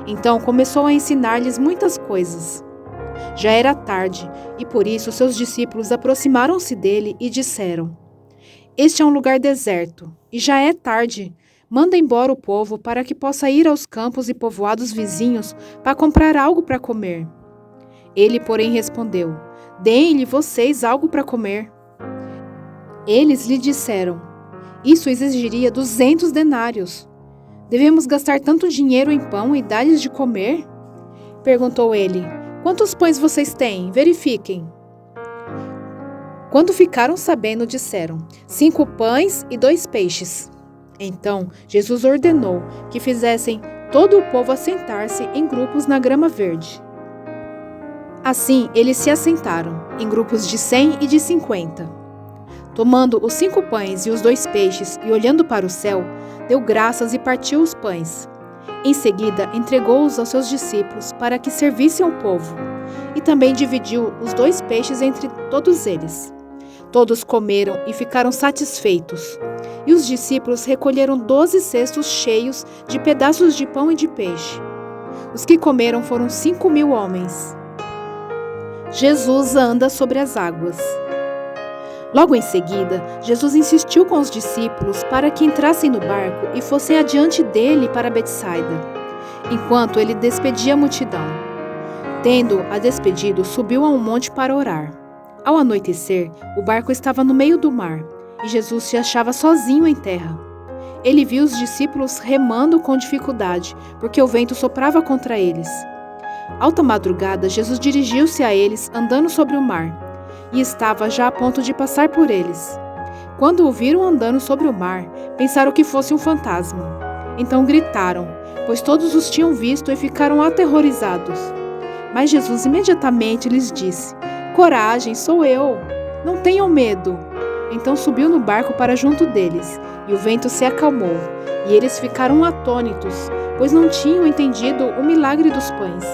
Então começou a ensinar-lhes muitas coisas. Já era tarde, e por isso seus discípulos aproximaram-se dele e disseram: "Este é um lugar deserto, e já é tarde. Manda embora o povo para que possa ir aos campos e povoados vizinhos para comprar algo para comer." Ele, porém, respondeu: "Deem-lhe vocês algo para comer." Eles lhe disseram: "Isso exigiria 200 denários. Devemos gastar tanto dinheiro em pão e dar-lhes de comer?" Perguntou ele: "Quantos pães vocês têm? Verifiquem." Quando ficaram sabendo, disseram: 5 pães e 2 peixes. Então Jesus ordenou que fizessem todo o povo assentar-se em grupos na grama verde. Assim eles se assentaram, em grupos de 100 e de 50. Tomando os 5 pães e os 2 peixes e olhando para o céu, deu graças e partiu os pães. Em seguida entregou-os aos seus discípulos para que servissem ao povo, e também dividiu os 2 peixes entre todos eles. Todos comeram e ficaram satisfeitos. E os discípulos recolheram 12 cestos cheios de pedaços de pão e de peixe. Os que comeram foram 5.000 homens. Jesus anda sobre as águas. Logo em seguida, Jesus insistiu com os discípulos para que entrassem no barco e fossem adiante dele para Betsaida, enquanto ele despedia a multidão. Tendo-a despedido, subiu a um monte para orar. Ao anoitecer, o barco estava no meio do mar, e Jesus se achava sozinho em terra. Ele viu os discípulos remando com dificuldade, porque o vento soprava contra eles. Alta madrugada, Jesus dirigiu-se a eles, andando sobre o mar, e estava já a ponto de passar por eles. Quando o viram andando sobre o mar, pensaram que fosse um fantasma. Então gritaram, pois todos os tinham visto e ficaram aterrorizados. Mas Jesus imediatamente lhes disse: "Coragem, sou eu! Não tenham medo!" Então subiu no barco para junto deles, e o vento se acalmou, e eles ficaram atônitos, pois não tinham entendido o milagre dos pães.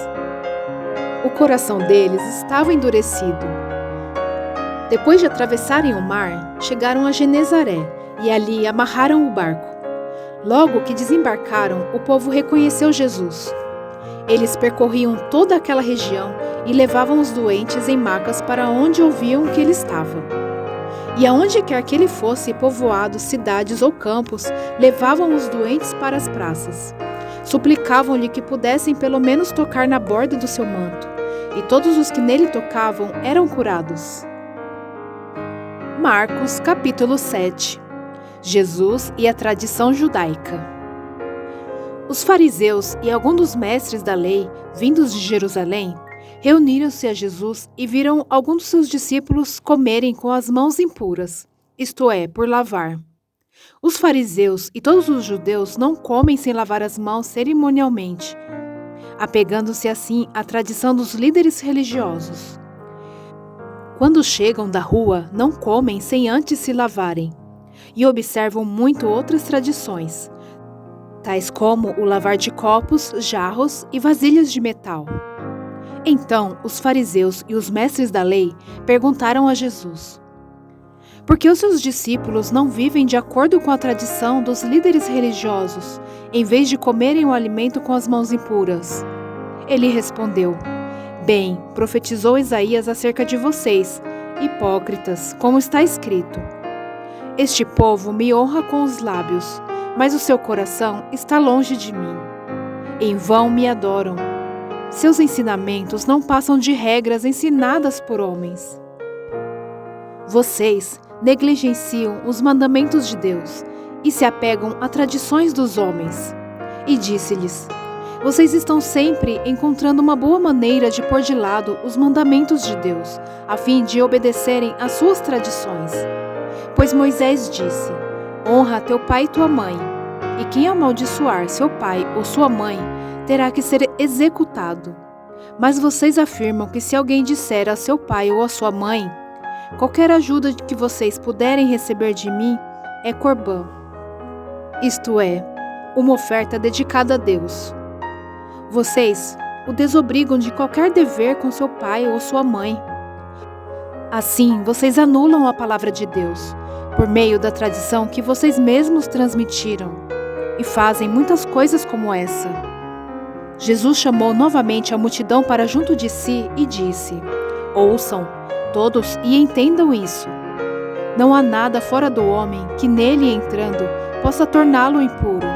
O coração deles estava endurecido. Depois de atravessarem o mar, chegaram a Genezaré, e ali amarraram o barco. Logo que desembarcaram, o povo reconheceu Jesus. Eles percorriam toda aquela região e levavam os doentes em macas para onde ouviam que ele estava. E aonde quer que ele fosse, povoados, cidades ou campos, levavam os doentes para as praças. Suplicavam-lhe que pudessem pelo menos tocar na borda do seu manto, e todos os que nele tocavam eram curados. Marcos, capítulo 7. Jesus e a tradição judaica. Os fariseus e alguns dos mestres da lei, vindos de Jerusalém, reuniram-se a Jesus e viram alguns dos seus discípulos comerem com as mãos impuras, isto é, por lavar. Os fariseus e todos os judeus não comem sem lavar as mãos cerimonialmente, apegando-se assim à tradição dos líderes religiosos. Quando chegam da rua, não comem sem antes se lavarem, e observam muito outras tradições, tais como o lavar de copos, jarros e vasilhas de metal. Então, os fariseus e os mestres da lei perguntaram a Jesus: por que os seus discípulos não vivem de acordo com a tradição dos líderes religiosos, em vez de comerem o alimento com as mãos impuras? Ele respondeu: bem, profetizou Isaías acerca de vocês, hipócritas, como está escrito: este povo me honra com os lábios, mas o seu coração está longe de mim. Em vão me adoram. Seus ensinamentos não passam de regras ensinadas por homens. Vocês negligenciam os mandamentos de Deus e se apegam a tradições dos homens. E disse-lhes: vocês estão sempre encontrando uma boa maneira de pôr de lado os mandamentos de Deus, a fim de obedecerem às suas tradições. Pois Moisés disse: honra teu pai e tua mãe, e quem amaldiçoar seu pai ou sua mãe terá que ser executado. Mas vocês afirmam que se alguém disser a seu pai ou a sua mãe: qualquer ajuda que vocês puderem receber de mim é corbã, isto é, uma oferta dedicada a Deus. Vocês o desobrigam de qualquer dever com seu pai ou sua mãe. Assim, vocês anulam a palavra de Deus, por meio da tradição que vocês mesmos transmitiram, e fazem muitas coisas como essa. Jesus chamou novamente a multidão para junto de si e disse: ouçam, todos, e entendam isso. Não há nada fora do homem que nele entrando possa torná-lo impuro.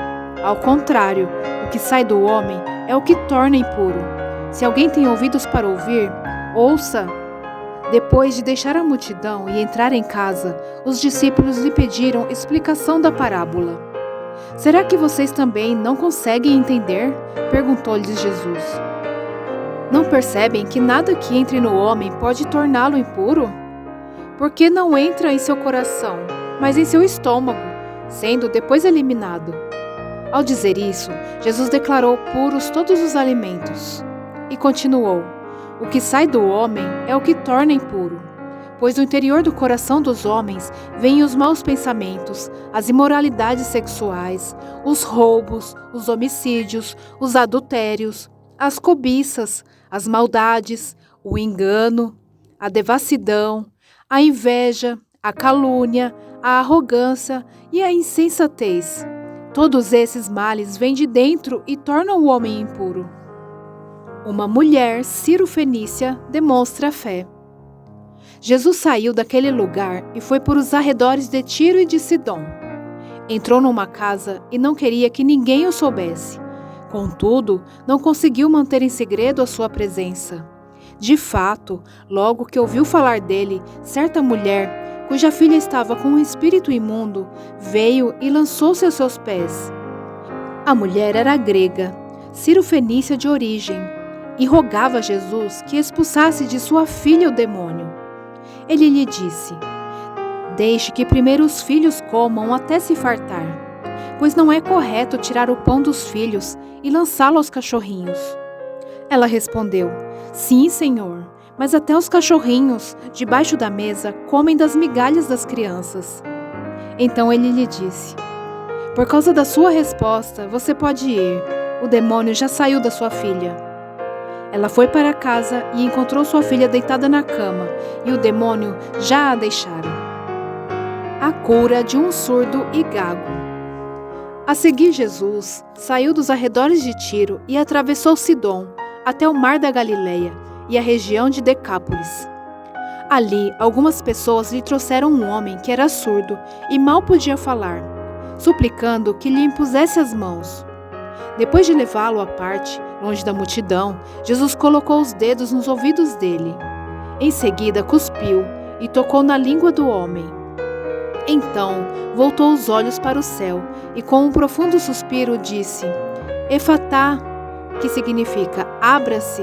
Ao contrário, o que sai do homem é o que torna impuro. Se alguém tem ouvidos para ouvir, ouça. Depois de deixar a multidão e entrar em casa, os discípulos lhe pediram explicação da parábola. Será que vocês também não conseguem entender? Perguntou-lhes Jesus. Não percebem que nada que entre no homem pode torná-lo impuro? Porque não entra em seu coração, mas em seu estômago, sendo depois eliminado. Ao dizer isso, Jesus declarou puros todos os alimentos. E continuou: o que sai do homem é o que torna impuro. Pois do interior do coração dos homens vêm os maus pensamentos, as imoralidades sexuais, os roubos, os homicídios, os adultérios, as cobiças, as maldades, o engano, a devassidão, a inveja, a calúnia, a arrogância e a insensatez. Todos esses males vêm de dentro e tornam o homem impuro. Uma mulher cirofenícia demonstra fé. Jesus saiu daquele lugar e foi por os arredores de Tiro e de Sidom. Entrou numa casa e não queria que ninguém o soubesse. Contudo, não conseguiu manter em segredo a sua presença. De fato, logo que ouviu falar dele, certa mulher, cuja filha estava com um espírito imundo, veio e lançou-se aos seus pés. A mulher era grega, cirofenícia de origem, e rogava a Jesus que expulsasse de sua filha o demônio. Ele lhe disse: deixe que primeiro os filhos comam até se fartar, pois não é correto tirar o pão dos filhos e lançá-lo aos cachorrinhos. Ela respondeu: sim, Senhor, mas até os cachorrinhos, debaixo da mesa, comem das migalhas das crianças. Então ele lhe disse: por causa da sua resposta, você pode ir, o demônio já saiu da sua filha. Ela foi para casa e encontrou sua filha deitada na cama, e o demônio já a deixara. A cura de um surdo e gago. A seguir, Jesus saiu dos arredores de Tiro e atravessou Sidom, até o mar da Galileia e a região de Decápolis. Ali, algumas pessoas lhe trouxeram um homem que era surdo e mal podia falar, suplicando que lhe impusesse as mãos. Depois de levá-lo à parte, longe da multidão, Jesus colocou os dedos nos ouvidos dele. Em seguida, cuspiu e tocou na língua do homem. Então voltou os olhos para o céu e com um profundo suspiro disse: Efatá, que significa abra-se.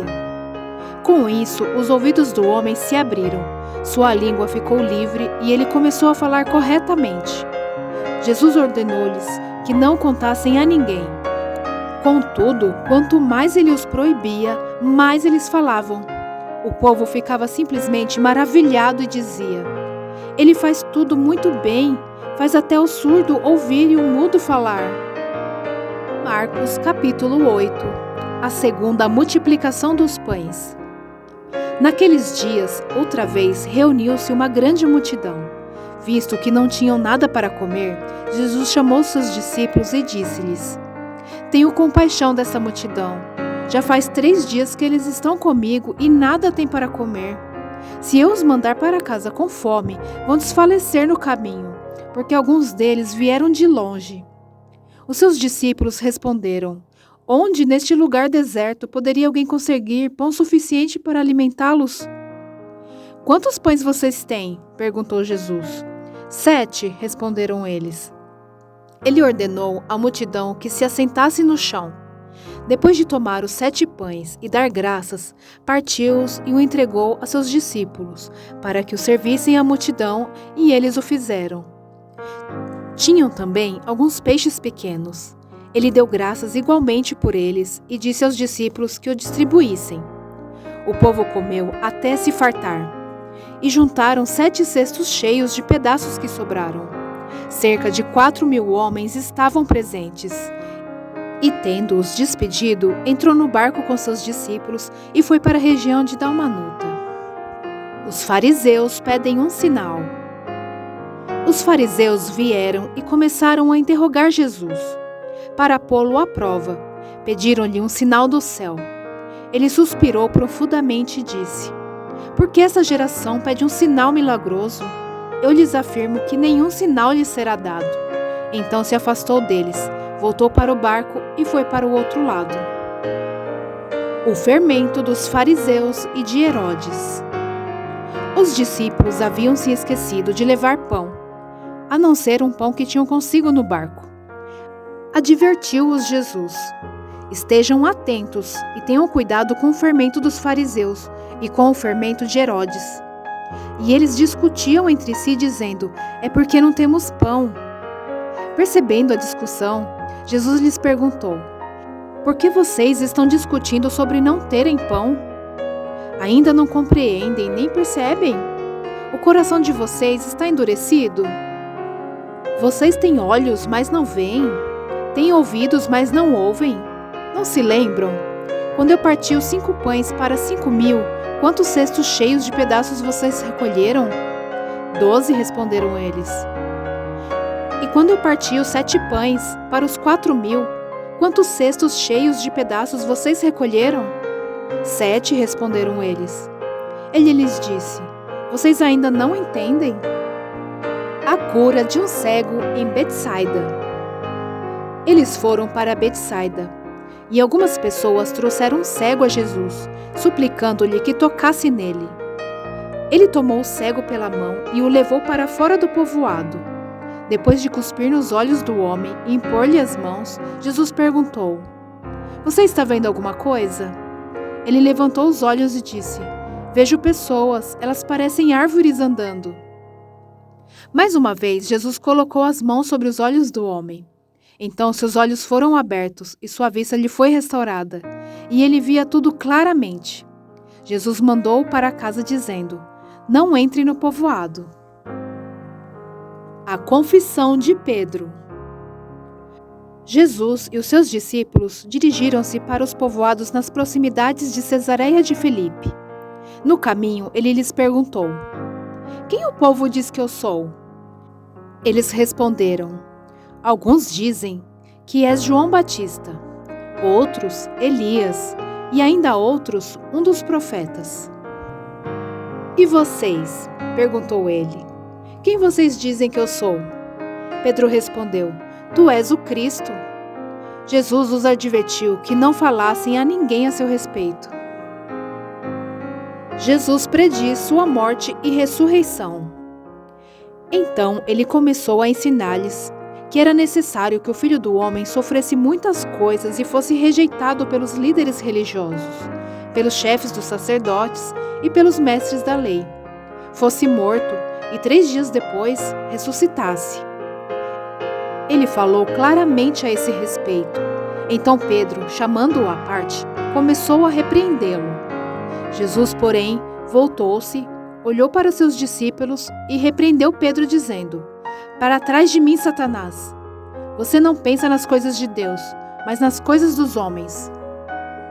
Com isso, os ouvidos do homem se abriram, sua língua ficou livre e ele começou a falar corretamente. Jesus ordenou-lhes que não contassem a ninguém. Contudo, quanto mais ele os proibia, mais eles falavam. O povo ficava simplesmente maravilhado e dizia: Ele faz tudo muito bem, faz até o surdo ouvir e o mudo falar. Marcos capítulo 8. A segunda multiplicação dos pães. Naqueles dias, outra vez, reuniu-se uma grande multidão. Visto que não tinham nada para comer, Jesus chamou seus discípulos e disse-lhes: Tenho compaixão dessa multidão. Já faz 3 dias que eles estão comigo e nada têm para comer. Se eu os mandar para casa com fome, vão desfalecer no caminho, porque alguns deles vieram de longe. Os seus discípulos responderam: Onde neste lugar deserto poderia alguém conseguir pão suficiente para alimentá-los? Quantos pães vocês têm? Perguntou Jesus. 7, responderam eles. Ele ordenou à multidão que se assentasse no chão. Depois de tomar os 7 pães e dar graças, partiu-os e o entregou a seus discípulos, para que o servissem à multidão, e eles o fizeram. Tinham também alguns peixes pequenos. Ele deu graças igualmente por eles e disse aos discípulos que o distribuíssem. O povo comeu até se fartar. E juntaram 7 cestos cheios de pedaços que sobraram. Cerca de 4.000 homens estavam presentes. E tendo-os despedido, entrou no barco com seus discípulos e foi para a região de Dalmanuta. Os fariseus pedem um sinal. Os fariseus vieram e começaram a interrogar Jesus. Para pô-lo à prova, pediram-lhe um sinal do céu. Ele suspirou profundamente e disse: Por que essa geração pede um sinal milagroso? Eu lhes afirmo que nenhum sinal lhes será dado. Então se afastou deles, voltou para o barco e foi para o outro lado. O fermento dos fariseus e de Herodes. Os discípulos haviam se esquecido de levar pão, a não ser um pão que tinham consigo no barco. Advertiu-os Jesus: Estejam atentos e tenham cuidado com o fermento dos fariseus e com o fermento de Herodes. E eles discutiam entre si, dizendo: É porque não temos pão. Percebendo a discussão, Jesus lhes perguntou: Por que vocês estão discutindo sobre não terem pão? Ainda não compreendem nem percebem? O coração de vocês está endurecido? Vocês têm olhos, mas não veem? Têm ouvidos, mas não ouvem? Não se lembram? Quando eu parti os 5 pães para 5.000, quantos cestos cheios de pedaços vocês recolheram? 12, responderam eles. E quando eu parti os 7 pães para os 4.000, quantos cestos cheios de pedaços vocês recolheram? 7, responderam eles. Ele lhes disse: Vocês ainda não entendem? A cura de um cego em Betsaida. Eles foram para Betsaida, e algumas pessoas trouxeram um cego a Jesus, suplicando-lhe que tocasse nele. Ele tomou o cego pela mão e o levou para fora do povoado. Depois de cuspir nos olhos do homem e impor-lhe as mãos, Jesus perguntou: Você está vendo alguma coisa? Ele levantou os olhos e disse: Vejo pessoas, elas parecem árvores andando. Mais uma vez, Jesus colocou as mãos sobre os olhos do homem. Então seus olhos foram abertos e sua vista lhe foi restaurada, e ele via tudo claramente. Jesus mandou-o para casa dizendo: Não entre no povoado. A confissão de Pedro. Jesus e os seus discípulos dirigiram-se para os povoados nas proximidades de Cesareia de Filipe. No caminho, ele lhes perguntou: Quem o povo diz que eu sou? Eles responderam: Alguns dizem que és João Batista, outros Elias, e ainda outros um dos profetas. E vocês? Perguntou ele. Quem vocês dizem que eu sou? Pedro respondeu: Tu és o Cristo. Jesus os advertiu que não falassem a ninguém a seu respeito. Jesus prediz sua morte e ressurreição. Então ele começou a ensinar-lhes que era necessário que o Filho do Homem sofresse muitas coisas e fosse rejeitado pelos líderes religiosos, pelos chefes dos sacerdotes e pelos mestres da lei, fosse morto e 3 dias depois ressuscitasse. Ele falou claramente a esse respeito. Então Pedro, chamando-o à parte, começou a repreendê-lo. Jesus, porém, voltou-se, olhou para seus discípulos e repreendeu Pedro, dizendo: Para trás de mim, Satanás! Você não pensa nas coisas de Deus, mas nas coisas dos homens.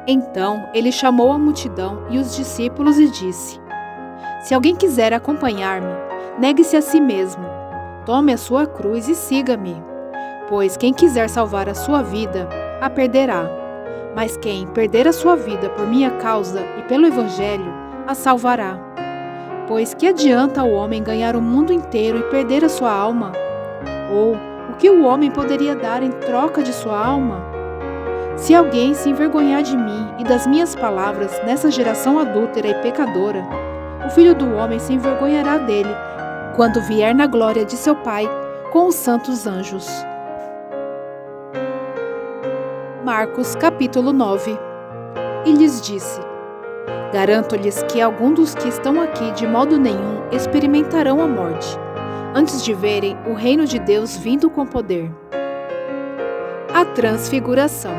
Então ele chamou a multidão e os discípulos e disse: Se alguém quiser acompanhar-me, negue-se a si mesmo, tome a sua cruz e siga-me. Pois quem quiser salvar a sua vida, a perderá. Mas quem perder a sua vida por minha causa e pelo Evangelho, a salvará. Pois que adianta o homem ganhar o mundo inteiro e perder a sua alma? Ou o que o homem poderia dar em troca de sua alma? Se alguém se envergonhar de mim e das minhas palavras nessa geração adúltera e pecadora, o Filho do Homem se envergonhará dele quando vier na glória de seu Pai com os santos anjos. Marcos capítulo 9. E lhes disse: Garanto-lhes que alguns dos que estão aqui de modo nenhum experimentarão a morte, antes de verem o reino de Deus vindo com poder. A transfiguração.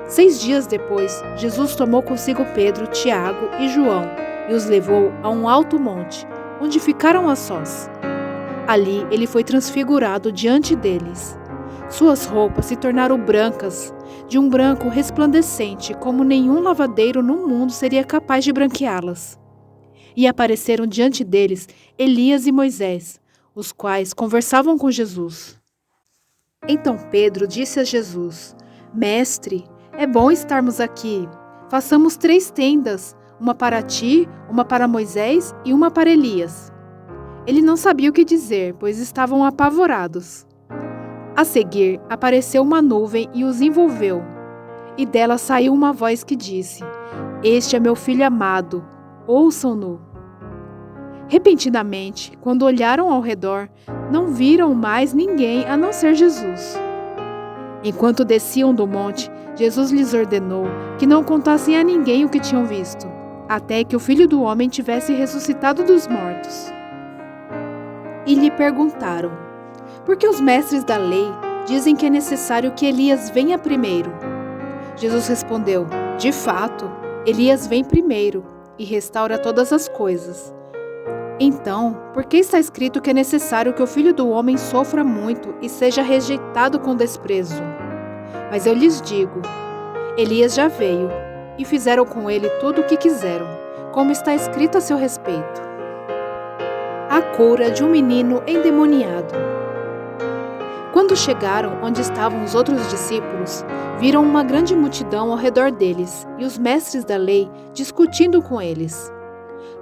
6 dias depois, Jesus tomou consigo Pedro, Tiago e João e os levou a um alto monte, onde ficaram a sós. Ali ele foi transfigurado diante deles. Suas roupas se tornaram brancas, de um branco resplandecente, como nenhum lavadeiro no mundo seria capaz de branqueá-las. E apareceram diante deles Elias e Moisés, os quais conversavam com Jesus. Então Pedro disse a Jesus: Mestre, é bom estarmos aqui. Façamos 3 tendas, uma para ti, uma para Moisés e uma para Elias. Ele não sabia o que dizer, pois estavam apavorados. A seguir, apareceu uma nuvem e os envolveu. E dela saiu uma voz que disse: Este é meu filho amado, ouçam-no. Repentinamente, quando olharam ao redor, não viram mais ninguém a não ser Jesus. Enquanto desciam do monte, Jesus lhes ordenou que não contassem a ninguém o que tinham visto, até que o Filho do Homem tivesse ressuscitado dos mortos. E lhe perguntaram: Por que os mestres da lei dizem que é necessário que Elias venha primeiro? Jesus respondeu: De fato, Elias vem primeiro e restaura todas as coisas. Então, por que está escrito que é necessário que o Filho do Homem sofra muito e seja rejeitado com desprezo? Mas eu lhes digo, Elias já veio, e fizeram com ele tudo o que quiseram, como está escrito a seu respeito. A cura de um menino endemoniado. Quando chegaram onde estavam os outros discípulos, viram uma grande multidão ao redor deles e os mestres da lei discutindo com eles.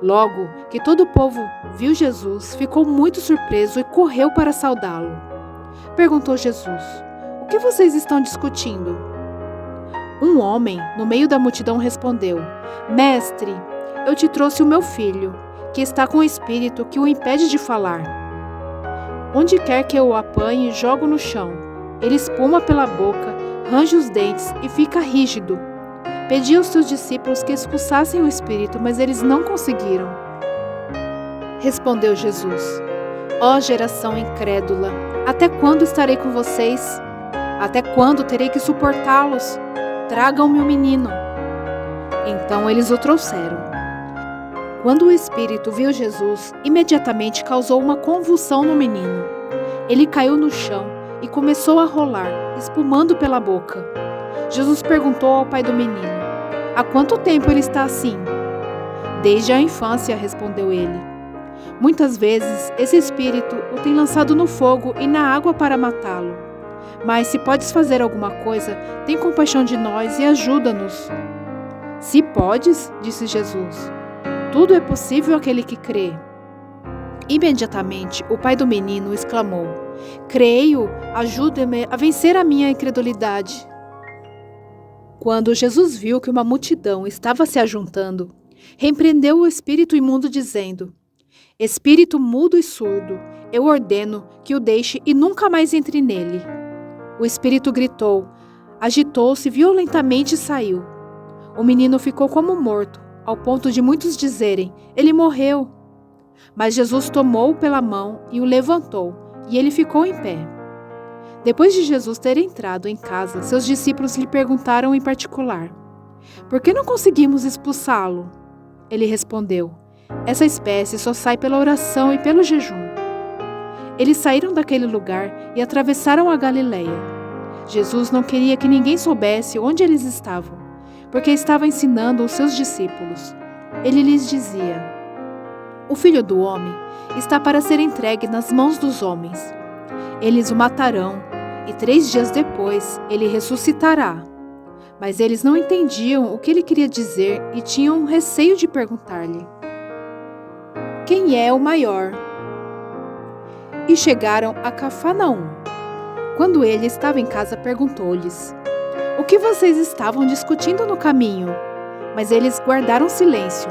Logo que todo o povo viu Jesus, ficou muito surpreso e correu para saudá-lo. Perguntou Jesus: O que vocês estão discutindo? Um homem, no meio da multidão, respondeu: Mestre, eu te trouxe o meu filho, que está com o espírito que o impede de falar. Onde quer que eu o apanhe, jogo no chão. Ele espuma pela boca, range os dentes e fica rígido. Pedi aos seus discípulos que expulsassem o espírito, mas eles não conseguiram. Respondeu Jesus: Ó geração incrédula, até quando estarei com vocês? Até quando terei que suportá-los? Tragam-me o menino. Então eles o trouxeram. Quando o espírito viu Jesus, imediatamente causou uma convulsão no menino. Ele caiu no chão e começou a rolar, espumando pela boca. Jesus perguntou ao pai do menino: Há quanto tempo ele está assim? Desde a infância, respondeu ele. Muitas vezes esse espírito o tem lançado no fogo e na água para matá-lo. Mas se podes fazer alguma coisa, tem compaixão de nós e ajuda-nos. Se podes, disse Jesus, tudo é possível àquele que crê. Imediatamente o pai do menino exclamou: Creio, ajude-me a vencer a minha incredulidade. Quando Jesus viu que uma multidão estava se ajuntando, repreendeu o espírito imundo, dizendo: Espírito mudo e surdo, eu ordeno que o deixe e nunca mais entre nele." O espírito gritou, agitou-se violentamente e saiu. O menino ficou como morto, ao ponto de muitos dizerem: "Ele morreu." Mas Jesus tomou-o pela mão e o levantou, e ele ficou em pé. Depois de Jesus ter entrado em casa, seus discípulos lhe perguntaram em particular: "Por que não conseguimos expulsá-lo?" Ele respondeu: "Essa espécie só sai pela oração e pelo jejum." Eles saíram daquele lugar e atravessaram a Galileia. Jesus não queria que ninguém soubesse onde eles estavam, porque estava ensinando os seus discípulos. Ele lhes dizia: "O Filho do Homem está para ser entregue nas mãos dos homens. Eles o matarão, e 3 dias depois ele ressuscitará." Mas eles não entendiam o que ele queria dizer e tinham receio de perguntar-lhe: "Quem é o maior?" E chegaram a Cafarnaum. Quando ele estava em casa, perguntou-lhes: "O que vocês estavam discutindo no caminho?" Mas eles guardaram silêncio,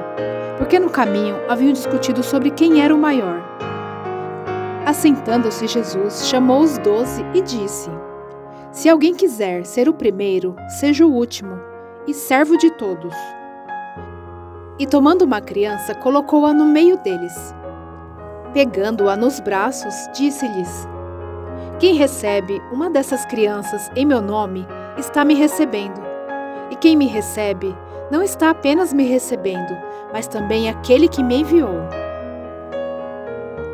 porque no caminho haviam discutido sobre quem era o maior. Assentando-se, Jesus chamou os 12 e disse: "Se alguém quiser ser o primeiro, seja o último e servo de todos." E tomando uma criança, colocou-a no meio deles. Pegando-a nos braços, disse-lhes: "Quem recebe uma dessas crianças em meu nome, está me recebendo. E quem me recebe, não está apenas me recebendo, mas também aquele que me enviou.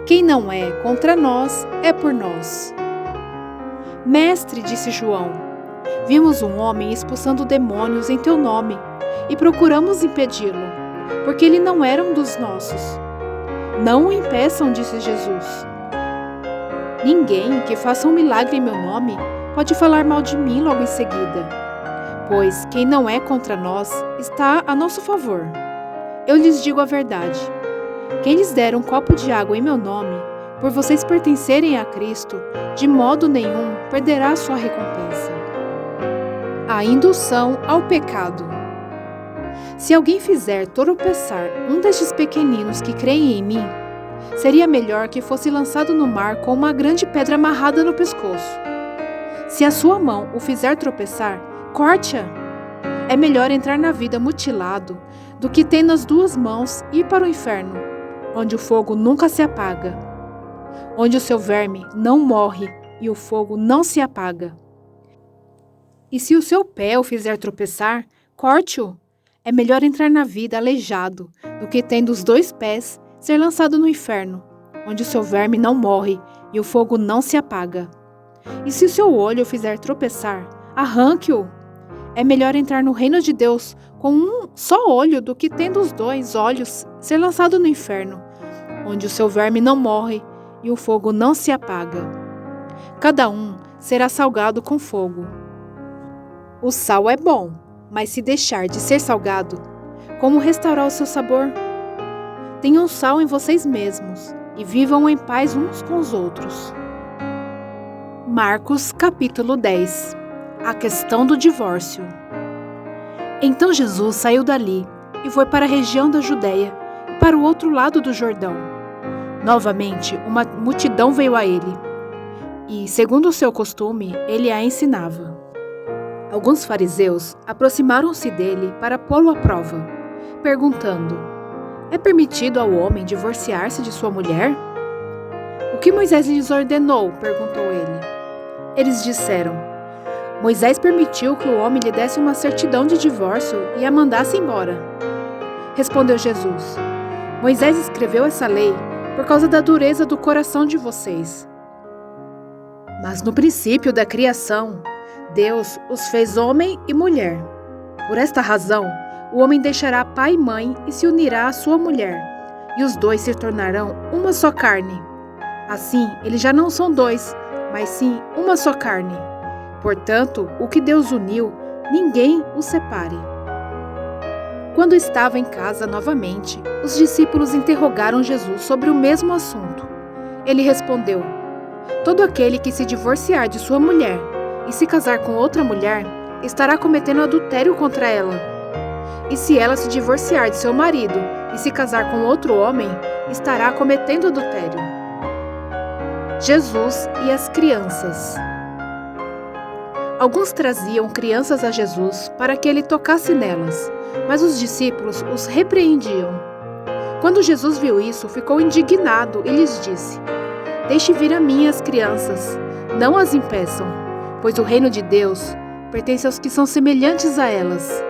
Quem não é contra nós, é por nós." "Mestre", disse João, "vimos um homem expulsando demônios em teu nome, e procuramos impedi-lo, porque ele não era um dos nossos." "Não o impeçam", disse Jesus. "Ninguém que faça um milagre em meu nome pode falar mal de mim logo em seguida, pois quem não é contra nós está a nosso favor. Eu lhes digo a verdade: quem lhes der um copo de água em meu nome, por vocês pertencerem a Cristo, de modo nenhum perderá sua recompensa." A indução ao pecado. Se alguém fizer tropeçar um destes pequeninos que creem em mim, seria melhor que fosse lançado no mar com uma grande pedra amarrada no pescoço. Se a sua mão o fizer tropeçar, corte-a. É melhor entrar na vida mutilado do que tendo as 2 mãos ir para o inferno, onde o fogo nunca se apaga, onde o seu verme não morre e o fogo não se apaga. E se o seu pé o fizer tropeçar, corte-o. É melhor entrar na vida aleijado do que tendo os 2 pés ser lançado no inferno, onde o seu verme não morre e o fogo não se apaga. E se o seu olho o fizer tropeçar, arranque-o. É melhor entrar no reino de Deus com um só olho do que tendo os 2 olhos ser lançado no inferno, onde o seu verme não morre e o fogo não se apaga. Cada um será salgado com fogo. O sal é bom, mas se deixar de ser salgado, como restaurar o seu sabor? Tenham sal em vocês mesmos e vivam em paz uns com os outros. Marcos capítulo 10. A questão do divórcio. Então Jesus saiu dali e foi para a região da Judeia e para o outro lado do Jordão. Novamente, uma multidão veio a ele e, segundo o seu costume, ele a ensinava. Alguns fariseus aproximaram-se dele para pô-lo à prova, perguntando: "É permitido ao homem divorciar-se de sua mulher?" "O que Moisés lhes ordenou?" perguntou ele. Eles disseram: "Moisés permitiu que o homem lhe desse uma certidão de divórcio e a mandasse embora." Respondeu Jesus: "Moisés escreveu essa lei por causa da dureza do coração de vocês. Mas no princípio da criação, Deus os fez homem e mulher. Por esta razão, o homem deixará pai e mãe e se unirá à sua mulher, e os 2 se tornarão uma só carne. Assim, eles já não são 2, mas sim uma só carne. Portanto, o que Deus uniu, ninguém o separe." Quando estava em casa novamente, os discípulos interrogaram Jesus sobre o mesmo assunto. Ele respondeu: "Todo aquele que se divorciar de sua mulher e se casar com outra mulher, estará cometendo adultério contra ela. E se ela se divorciar de seu marido e se casar com outro homem, estará cometendo adultério." Jesus e as crianças. Alguns traziam crianças a Jesus para que ele tocasse nelas, mas os discípulos os repreendiam. Quando Jesus viu isso, ficou indignado e lhes disse: Deixe vir a mim as crianças, não as impeçam, pois o reino de Deus pertence aos que são semelhantes a elas.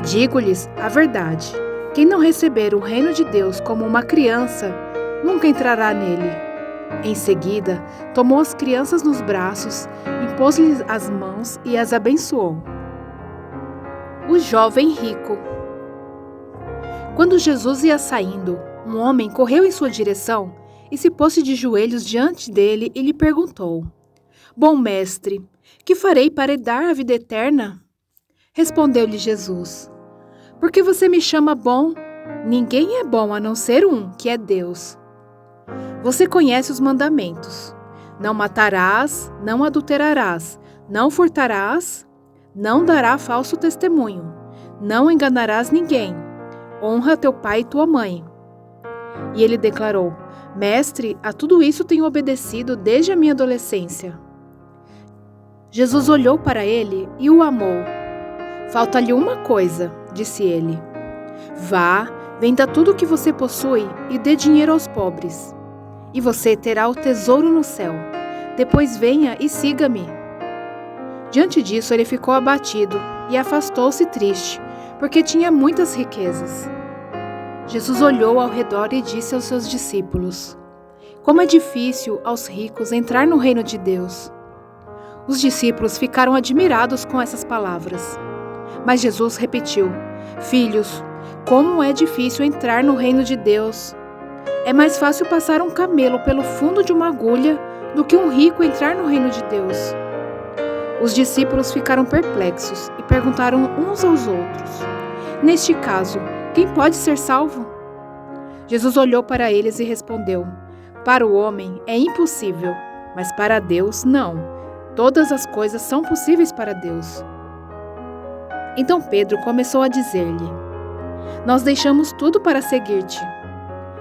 Digo-lhes a verdade: quem não receber o reino de Deus como uma criança, nunca entrará nele. Em seguida, tomou as crianças nos braços, impôs-lhes as mãos e as abençoou. O jovem rico. Quando Jesus ia saindo, um homem correu em sua direção e se pôs de joelhos diante dele e lhe perguntou: Bom mestre, que farei para herdar a vida eterna? Respondeu-lhe Jesus: Por que você me chama bom? Ninguém é bom a não ser um, que é Deus. Você conhece os mandamentos: não matarás, não adulterarás, não furtarás, não darás falso testemunho, não enganarás ninguém, honra teu pai e tua mãe. E ele declarou: Mestre, a tudo isso tenho obedecido desde a minha adolescência. Jesus olhou para ele e o amou. Falta-lhe uma coisa, disse ele. Vá, venda tudo o que você possui e dê dinheiro aos pobres. E você terá o tesouro no céu. Depois venha e siga-me. Diante disso, ele ficou abatido e afastou-se triste, porque tinha muitas riquezas. Jesus olhou ao redor e disse aos seus discípulos: Como é difícil aos ricos entrar no reino de Deus. Os discípulos ficaram admirados com essas palavras. Mas Jesus repetiu: Filhos, como é difícil entrar no reino de Deus. É mais fácil passar um camelo pelo fundo de uma agulha do que um rico entrar no reino de Deus. Os discípulos ficaram perplexos e perguntaram uns aos outros: Neste caso, quem pode ser salvo? Jesus olhou para eles e respondeu: Para o homem é impossível, mas para Deus não. Todas as coisas são possíveis para Deus. Então Pedro começou a dizer-lhe: Nós deixamos tudo para seguir-te.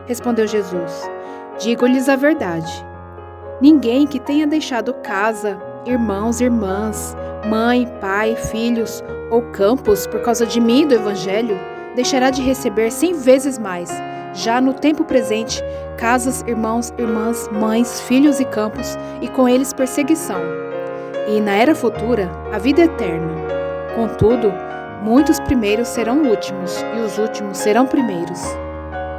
Respondeu Jesus: Digo-lhes a verdade. Ninguém que tenha deixado casa, irmãos, irmãs, mãe, pai, filhos ou campos por causa de mim e do Evangelho, deixará de receber 100 vezes mais, já no tempo presente, casas, irmãos, irmãs, mães, filhos e campos, e com eles perseguição. E na era futura, a vida eterna. Contudo, muitos primeiros serão últimos, e os últimos serão primeiros.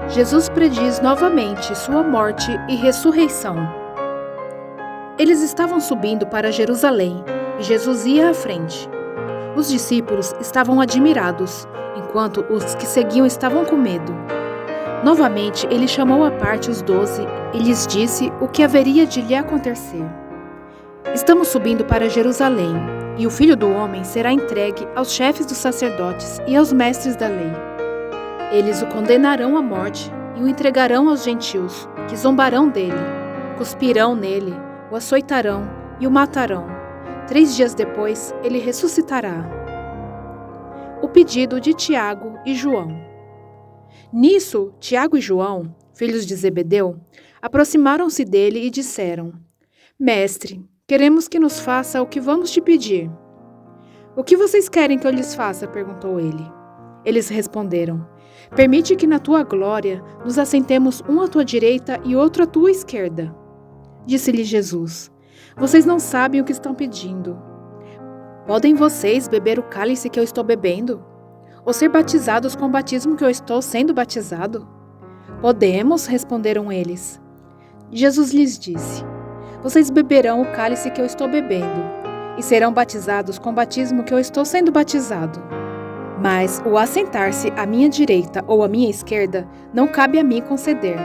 Jesus prediz novamente sua morte e ressurreição. Eles estavam subindo para Jerusalém, e Jesus ia à frente. Os discípulos estavam admirados, enquanto os que seguiam estavam com medo. Novamente, ele chamou à parte os 12 e lhes disse o que haveria de lhe acontecer. Estamos subindo para Jerusalém, e o Filho do Homem será entregue aos chefes dos sacerdotes e aos mestres da lei. Eles o condenarão à morte e o entregarão aos gentios, que zombarão dele, cuspirão nele, o açoitarão e o matarão. 3 dias depois, ele ressuscitará. O pedido de Tiago e João. Nisso, Tiago e João, filhos de Zebedeu, aproximaram-se dele e disseram: Mestre, queremos que nos faça o que vamos te pedir. O que vocês querem que eu lhes faça? Perguntou ele. Eles responderam: Permite que na tua glória nos assentemos um à tua direita e outro à tua esquerda. Disse-lhe Jesus: Vocês não sabem o que estão pedindo. Podem vocês beber o cálice que eu estou bebendo? Ou ser batizados com o batismo que eu estou sendo batizado? Podemos, responderam eles. Jesus lhes disse: Vocês beberão o cálice que eu estou bebendo, e serão batizados com o batismo que eu estou sendo batizado. Mas o assentar-se à minha direita ou à minha esquerda não cabe a mim conceder.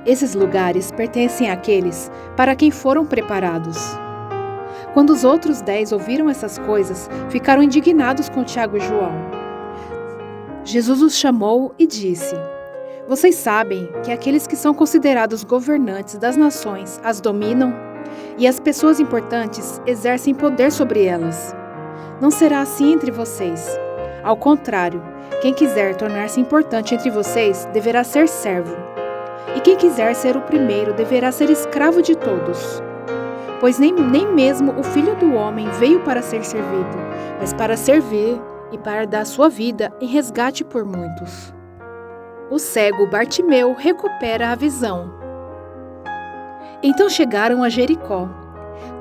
Esses lugares pertencem àqueles para quem foram preparados. Quando os outros 10 ouviram essas coisas, ficaram indignados com Tiago e João. Jesus os chamou e disse: Vocês sabem que aqueles que são considerados governantes das nações as dominam, e as pessoas importantes exercem poder sobre elas. Não será assim entre vocês. Ao contrário, quem quiser tornar-se importante entre vocês deverá ser servo. E e quem quiser ser o primeiro deverá ser escravo de todos. Pois nem mesmo o Filho do Homem veio para ser servido, mas para servir e para dar sua vida em resgate por muitos. O cego Bartimeu recupera a visão. Então chegaram a Jericó.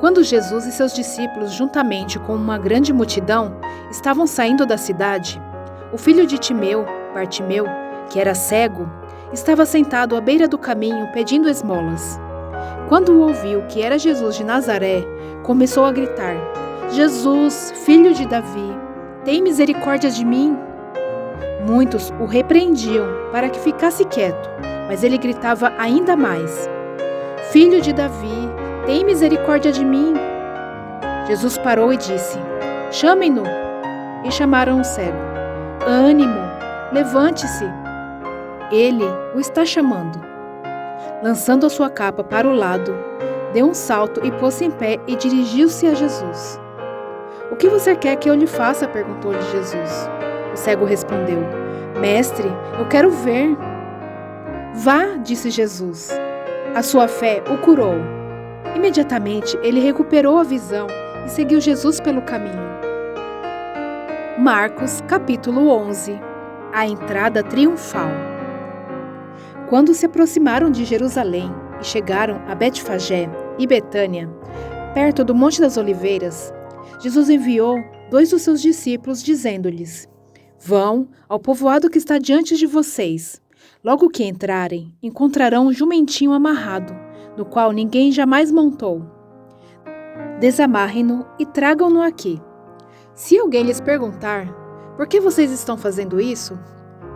Quando Jesus e seus discípulos, juntamente com uma grande multidão, estavam saindo da cidade, o filho de Timeu, Bartimeu, que era cego, estava sentado à beira do caminho pedindo esmolas. Quando ouviu que era Jesus de Nazaré, começou a gritar: Jesus, filho de Davi, tem misericórdia de mim? Muitos o repreendiam para que ficasse quieto, mas ele gritava ainda mais: Filho de Davi, tem misericórdia de mim? Jesus parou e disse: Chamem-no. E chamaram o cego. Ânimo, levante-se. Ele o está chamando. Lançando a sua capa para o lado, deu um salto e pôs-se em pé e dirigiu-se a Jesus. O que você quer que eu lhe faça? Perguntou-lhe Jesus. O cego respondeu: Mestre, eu quero ver. Vá, disse Jesus. A sua fé o curou. Imediatamente ele recuperou a visão e seguiu Jesus pelo caminho. Marcos, capítulo 11. A entrada triunfal. Quando se aproximaram de Jerusalém e chegaram a Betfagé e Betânia, perto do Monte das Oliveiras, Jesus enviou 2 dos seus discípulos, dizendo-lhes: Vão ao povoado que está diante de vocês. Logo que entrarem, encontrarão um jumentinho amarrado, no qual ninguém jamais montou. Desamarrem-no e tragam-no aqui. Se alguém lhes perguntar: Por que vocês estão fazendo isso?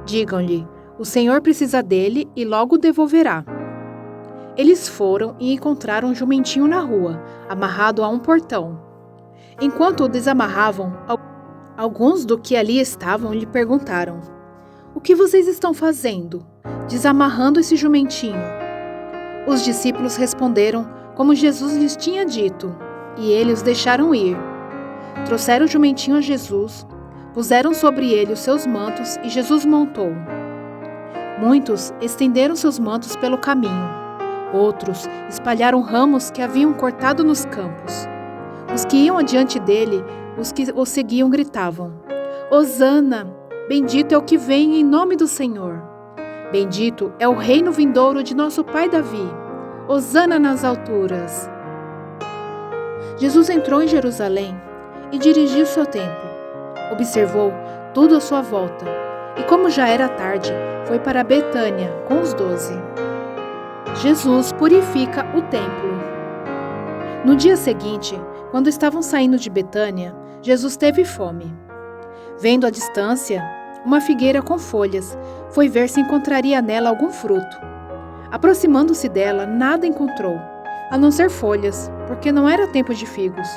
Digam-lhe: O Senhor precisa dele e logo o devolverá. Eles foram e encontraram um jumentinho na rua, amarrado a um portão. Enquanto o desamarravam, alguns do que ali estavam lhe perguntaram: O que vocês estão fazendo, desamarrando esse jumentinho? Os discípulos responderam como Jesus lhes tinha dito, e eles os deixaram ir. Trouxeram o jumentinho a Jesus, puseram sobre ele os seus mantos e Jesus montou. Muitos estenderam seus mantos pelo caminho. Outros espalharam ramos que haviam cortado nos campos. Os que iam adiante dele, os que o seguiam, gritavam: Hosana! Bendito é o que vem em nome do Senhor. Bendito é o reino vindouro de nosso pai Davi. Hosana nas alturas. Jesus entrou em Jerusalém e dirigiu-se ao templo. Observou tudo à sua volta e, como já era tarde, foi para Betânia com os 12. Jesus purifica o templo. No dia seguinte, quando estavam saindo de Betânia, Jesus teve fome. Vendo à distância uma figueira com folhas, foi ver se encontraria nela algum fruto. Aproximando-se dela, nada encontrou, a não ser folhas, porque não era tempo de figos.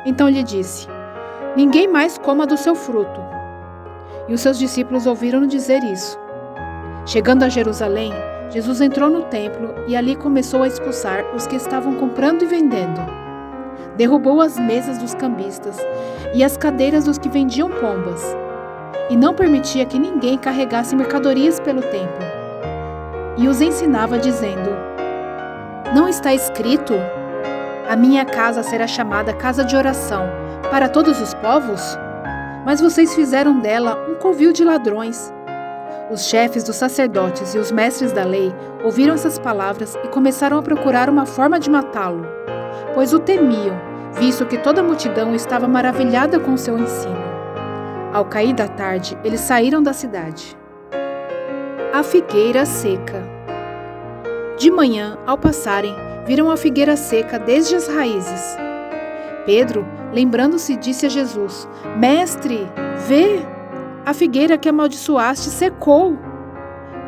Então lhe disse: Ninguém mais coma do seu fruto. E os seus discípulos ouviram-no dizer isso. Chegando a Jerusalém, Jesus entrou no templo e ali começou a expulsar os que estavam comprando e vendendo. Derrubou as mesas dos cambistas e as cadeiras dos que vendiam pombas, e não permitia que ninguém carregasse mercadorias pelo templo. E os ensinava dizendo: Não está escrito: A minha casa será chamada casa de oração para todos os povos? Mas vocês fizeram dela um covil de ladrões. Os chefes dos sacerdotes e os mestres da lei ouviram essas palavras e começaram a procurar uma forma de matá-lo, pois o temiam, visto que toda a multidão estava maravilhada com o seu ensino. Ao cair da tarde, eles saíram da cidade. A figueira seca. De manhã, ao passarem, viram a figueira seca desde as raízes. Pedro, lembrando-se, disse a Jesus: Mestre, vê! A figueira que amaldiçoaste secou.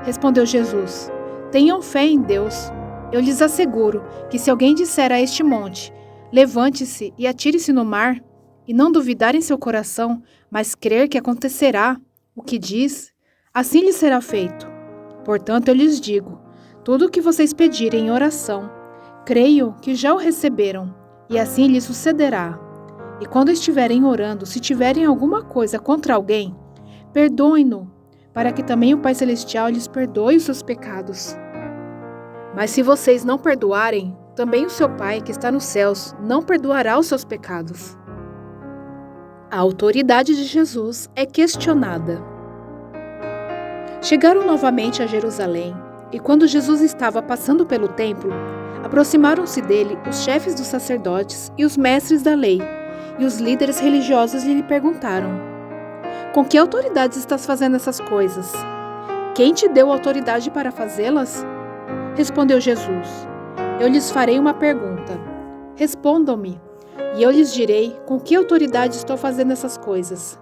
Respondeu Jesus: Tenham fé em Deus. Eu lhes asseguro que se alguém disser a este monte: Levante-se e atire-se no mar, e não duvidar em seu coração, mas crer que acontecerá o que diz, assim lhe será feito. Portanto, eu lhes digo: tudo o que vocês pedirem em oração, creio que já o receberam, e assim lhes sucederá. E quando estiverem orando, se tiverem alguma coisa contra alguém, perdoem-no, para que também o Pai Celestial lhes perdoe os seus pecados. Mas se vocês não perdoarem, também o seu Pai que está nos céus não perdoará os seus pecados. A autoridade de Jesus é questionada. Chegaram novamente a Jerusalém, e quando Jesus estava passando pelo templo, aproximaram-se dele os chefes dos sacerdotes e os mestres da lei, e os líderes religiosos lhe perguntaram: com que autoridade estás fazendo essas coisas? Quem te deu autoridade para fazê-las? Respondeu Jesus: eu lhes farei uma pergunta. Respondam-me, e eu lhes direi com que autoridade estou fazendo essas coisas.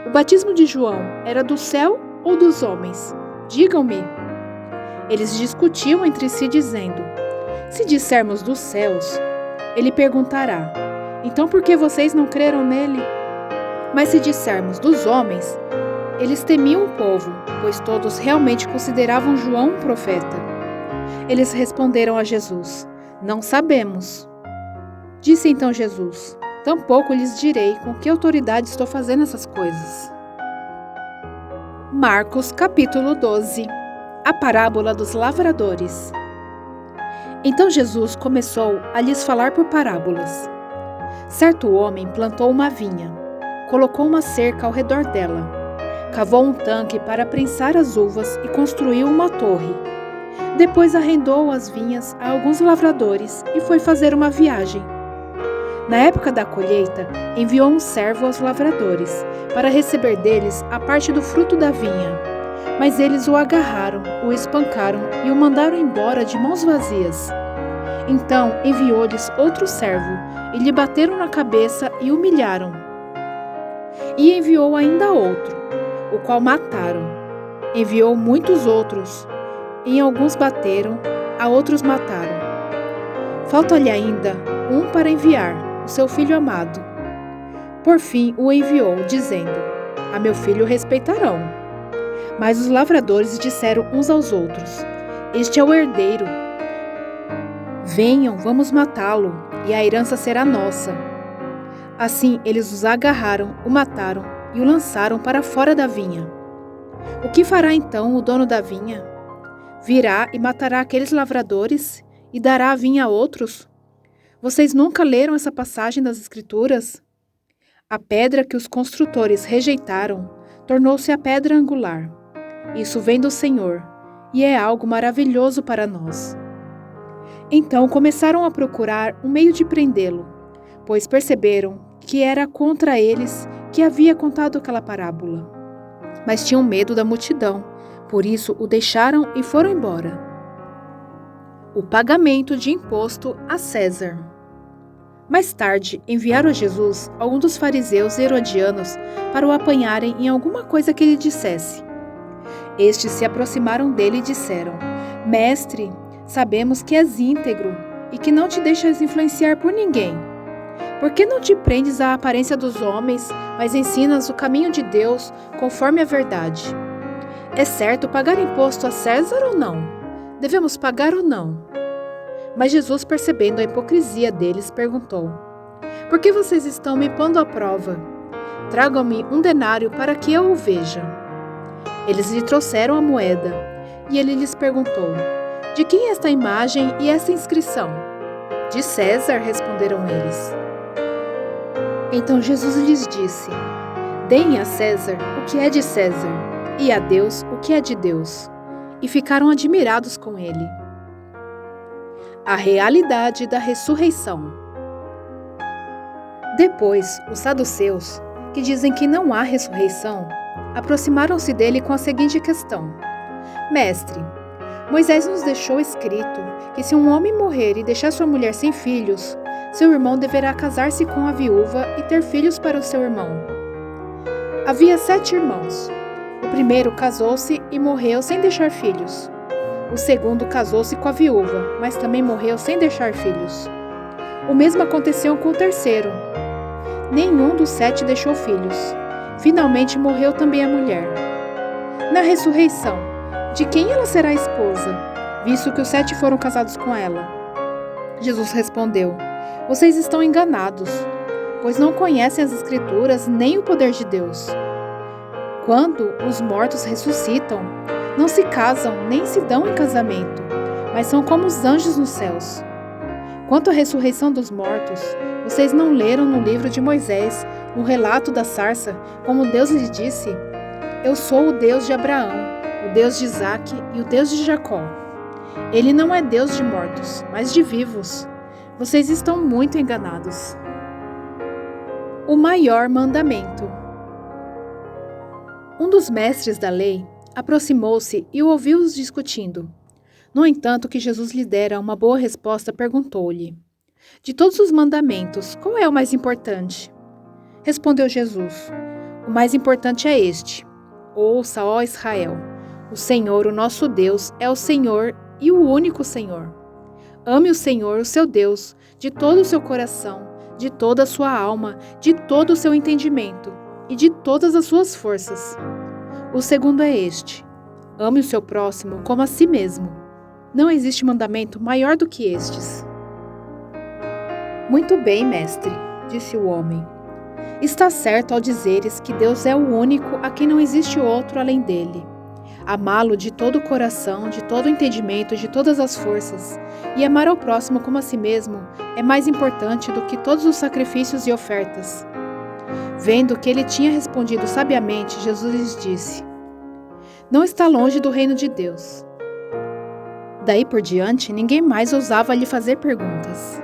O batismo de João era do céu ou dos homens? Digam-me. Eles discutiam entre si, dizendo: se dissermos dos céus, ele perguntará: então por que vocês não creram nele? Mas se dissermos dos homens, eles temiam o povo, pois todos realmente consideravam João um profeta. Eles responderam a Jesus: não sabemos. Disse então Jesus: tampouco lhes direi com que autoridade estou fazendo essas coisas. Marcos capítulo 12. A parábola dos lavradores. Então Jesus começou a lhes falar por parábolas. Certo homem plantou uma vinha, colocou uma cerca ao redor dela, cavou um tanque para prensar as uvas e construiu uma torre. Depois arrendou as vinhas a alguns lavradores e foi fazer uma viagem. Na época da colheita, enviou um servo aos lavradores, para receber deles a parte do fruto da vinha. Mas eles o agarraram, o espancaram e o mandaram embora de mãos vazias. Então enviou-lhes outro servo, e lhe bateram na cabeça e humilharam. E enviou ainda outro, o qual mataram. Enviou muitos outros, em alguns bateram, a outros mataram. Falta-lhe ainda um para enviar, o seu filho amado. Por fim o enviou, dizendo: a meu filho respeitarão. Mas os lavradores disseram uns aos outros: este é o herdeiro. Venham, vamos matá-lo, e a herança será nossa. Assim eles os agarraram, o mataram e o lançaram para fora da vinha. O que fará então o dono da vinha? Virá e matará aqueles lavradores e dará a vinha a outros? Vocês nunca leram essa passagem das Escrituras? A pedra que os construtores rejeitaram tornou-se a pedra angular. Isso vem do Senhor, e é algo maravilhoso para nós. Então começaram a procurar um meio de prendê-lo, pois perceberam que era contra eles que havia contado aquela parábola. Mas tinham medo da multidão, por isso o deixaram e foram embora. O pagamento de imposto a César. Mais tarde, enviaram a Jesus alguns dos fariseus e herodianos para o apanharem em alguma coisa que ele dissesse. Estes se aproximaram dele e disseram: Mestre, sabemos que és íntegro e que não te deixas influenciar por ninguém. Por que não te prendes à aparência dos homens, mas ensinas o caminho de Deus conforme a verdade? É certo pagar imposto a César ou não? Devemos pagar ou não? Mas Jesus, percebendo a hipocrisia deles, perguntou: Por que vocês estão me pondo à prova? Tragam-me um denário para que eu o veja. Eles lhe trouxeram a moeda, e ele lhes perguntou: De quem é esta imagem e esta inscrição? De César, responderam eles. Então Jesus lhes disse: Deem a César o que é de César, e a Deus o que é de Deus. E ficaram admirados com ele. A realidade da ressurreição. Depois, os saduceus, que dizem que não há ressurreição, aproximaram-se dele com a seguinte questão: Mestre, Moisés nos deixou escrito que se um homem morrer e deixar sua mulher sem filhos, seu irmão deverá casar-se com a viúva e ter filhos para o seu irmão. Havia 7 irmãos. O primeiro casou-se e morreu sem deixar filhos. O segundo casou-se com a viúva, mas também morreu sem deixar filhos. O mesmo aconteceu com o terceiro. Nenhum dos 7 deixou filhos. Finalmente morreu também a mulher. Na ressurreição, de quem ela será esposa, visto que os 7 foram casados com ela? Jesus respondeu: Vocês estão enganados, pois não conhecem as Escrituras nem o poder de Deus. Quando os mortos ressuscitam, não se casam nem se dão em casamento, mas são como os anjos nos céus. Quanto à ressurreição dos mortos, vocês não leram no livro de Moisés, no relato da sarça, como Deus lhe disse: Eu sou o Deus de Abraão, o Deus de Isaque e o Deus de Jacó. Ele não é Deus de mortos, mas de vivos. Vocês estão muito enganados. O maior mandamento. Um dos mestres da lei aproximou-se e o ouviu-os discutindo. No entanto, que Jesus lhe dera uma boa resposta, perguntou-lhe: De todos os mandamentos, qual é o mais importante? Respondeu Jesus: O mais importante é este: Ouça, ó Israel, o Senhor, o nosso Deus, é o Senhor e o único Senhor. Ame o Senhor, o seu Deus, de todo o seu coração, de toda a sua alma, de todo o seu entendimento e de todas as suas forças. O segundo é este: ame o seu próximo como a si mesmo. Não existe mandamento maior do que estes. Muito bem, mestre, disse o homem. Está certo ao dizeres que Deus é o único a quem não existe outro além dele. Amá-lo de todo o coração, de todo o entendimento, de todas as forças, e amar ao próximo como a si mesmo é mais importante do que todos os sacrifícios e ofertas. Vendo que ele tinha respondido sabiamente, Jesus lhes disse: Não está longe do reino de Deus. Daí por diante, ninguém mais ousava lhe fazer perguntas.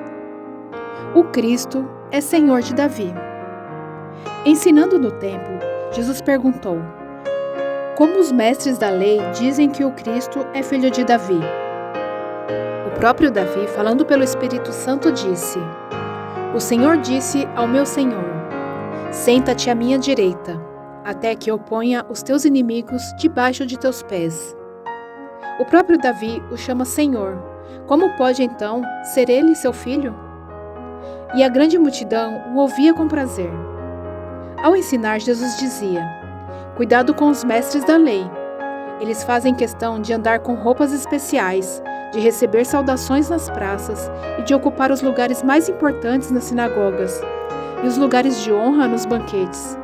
O Cristo é Senhor de Davi. Ensinando no templo, Jesus perguntou: Como os mestres da lei dizem que o Cristo é filho de Davi? O próprio Davi, falando pelo Espírito Santo, disse: O Senhor disse ao meu Senhor: Senta-te à minha direita, até que eu ponha os teus inimigos debaixo de teus pés. O próprio Davi o chama Senhor. Como pode, então, ser ele seu filho? E a grande multidão o ouvia com prazer. Ao ensinar, Jesus dizia: Cuidado com os mestres da lei. Eles fazem questão de andar com roupas especiais, de receber saudações nas praças e de ocupar os lugares mais importantes nas sinagogas e os lugares de honra nos banquetes.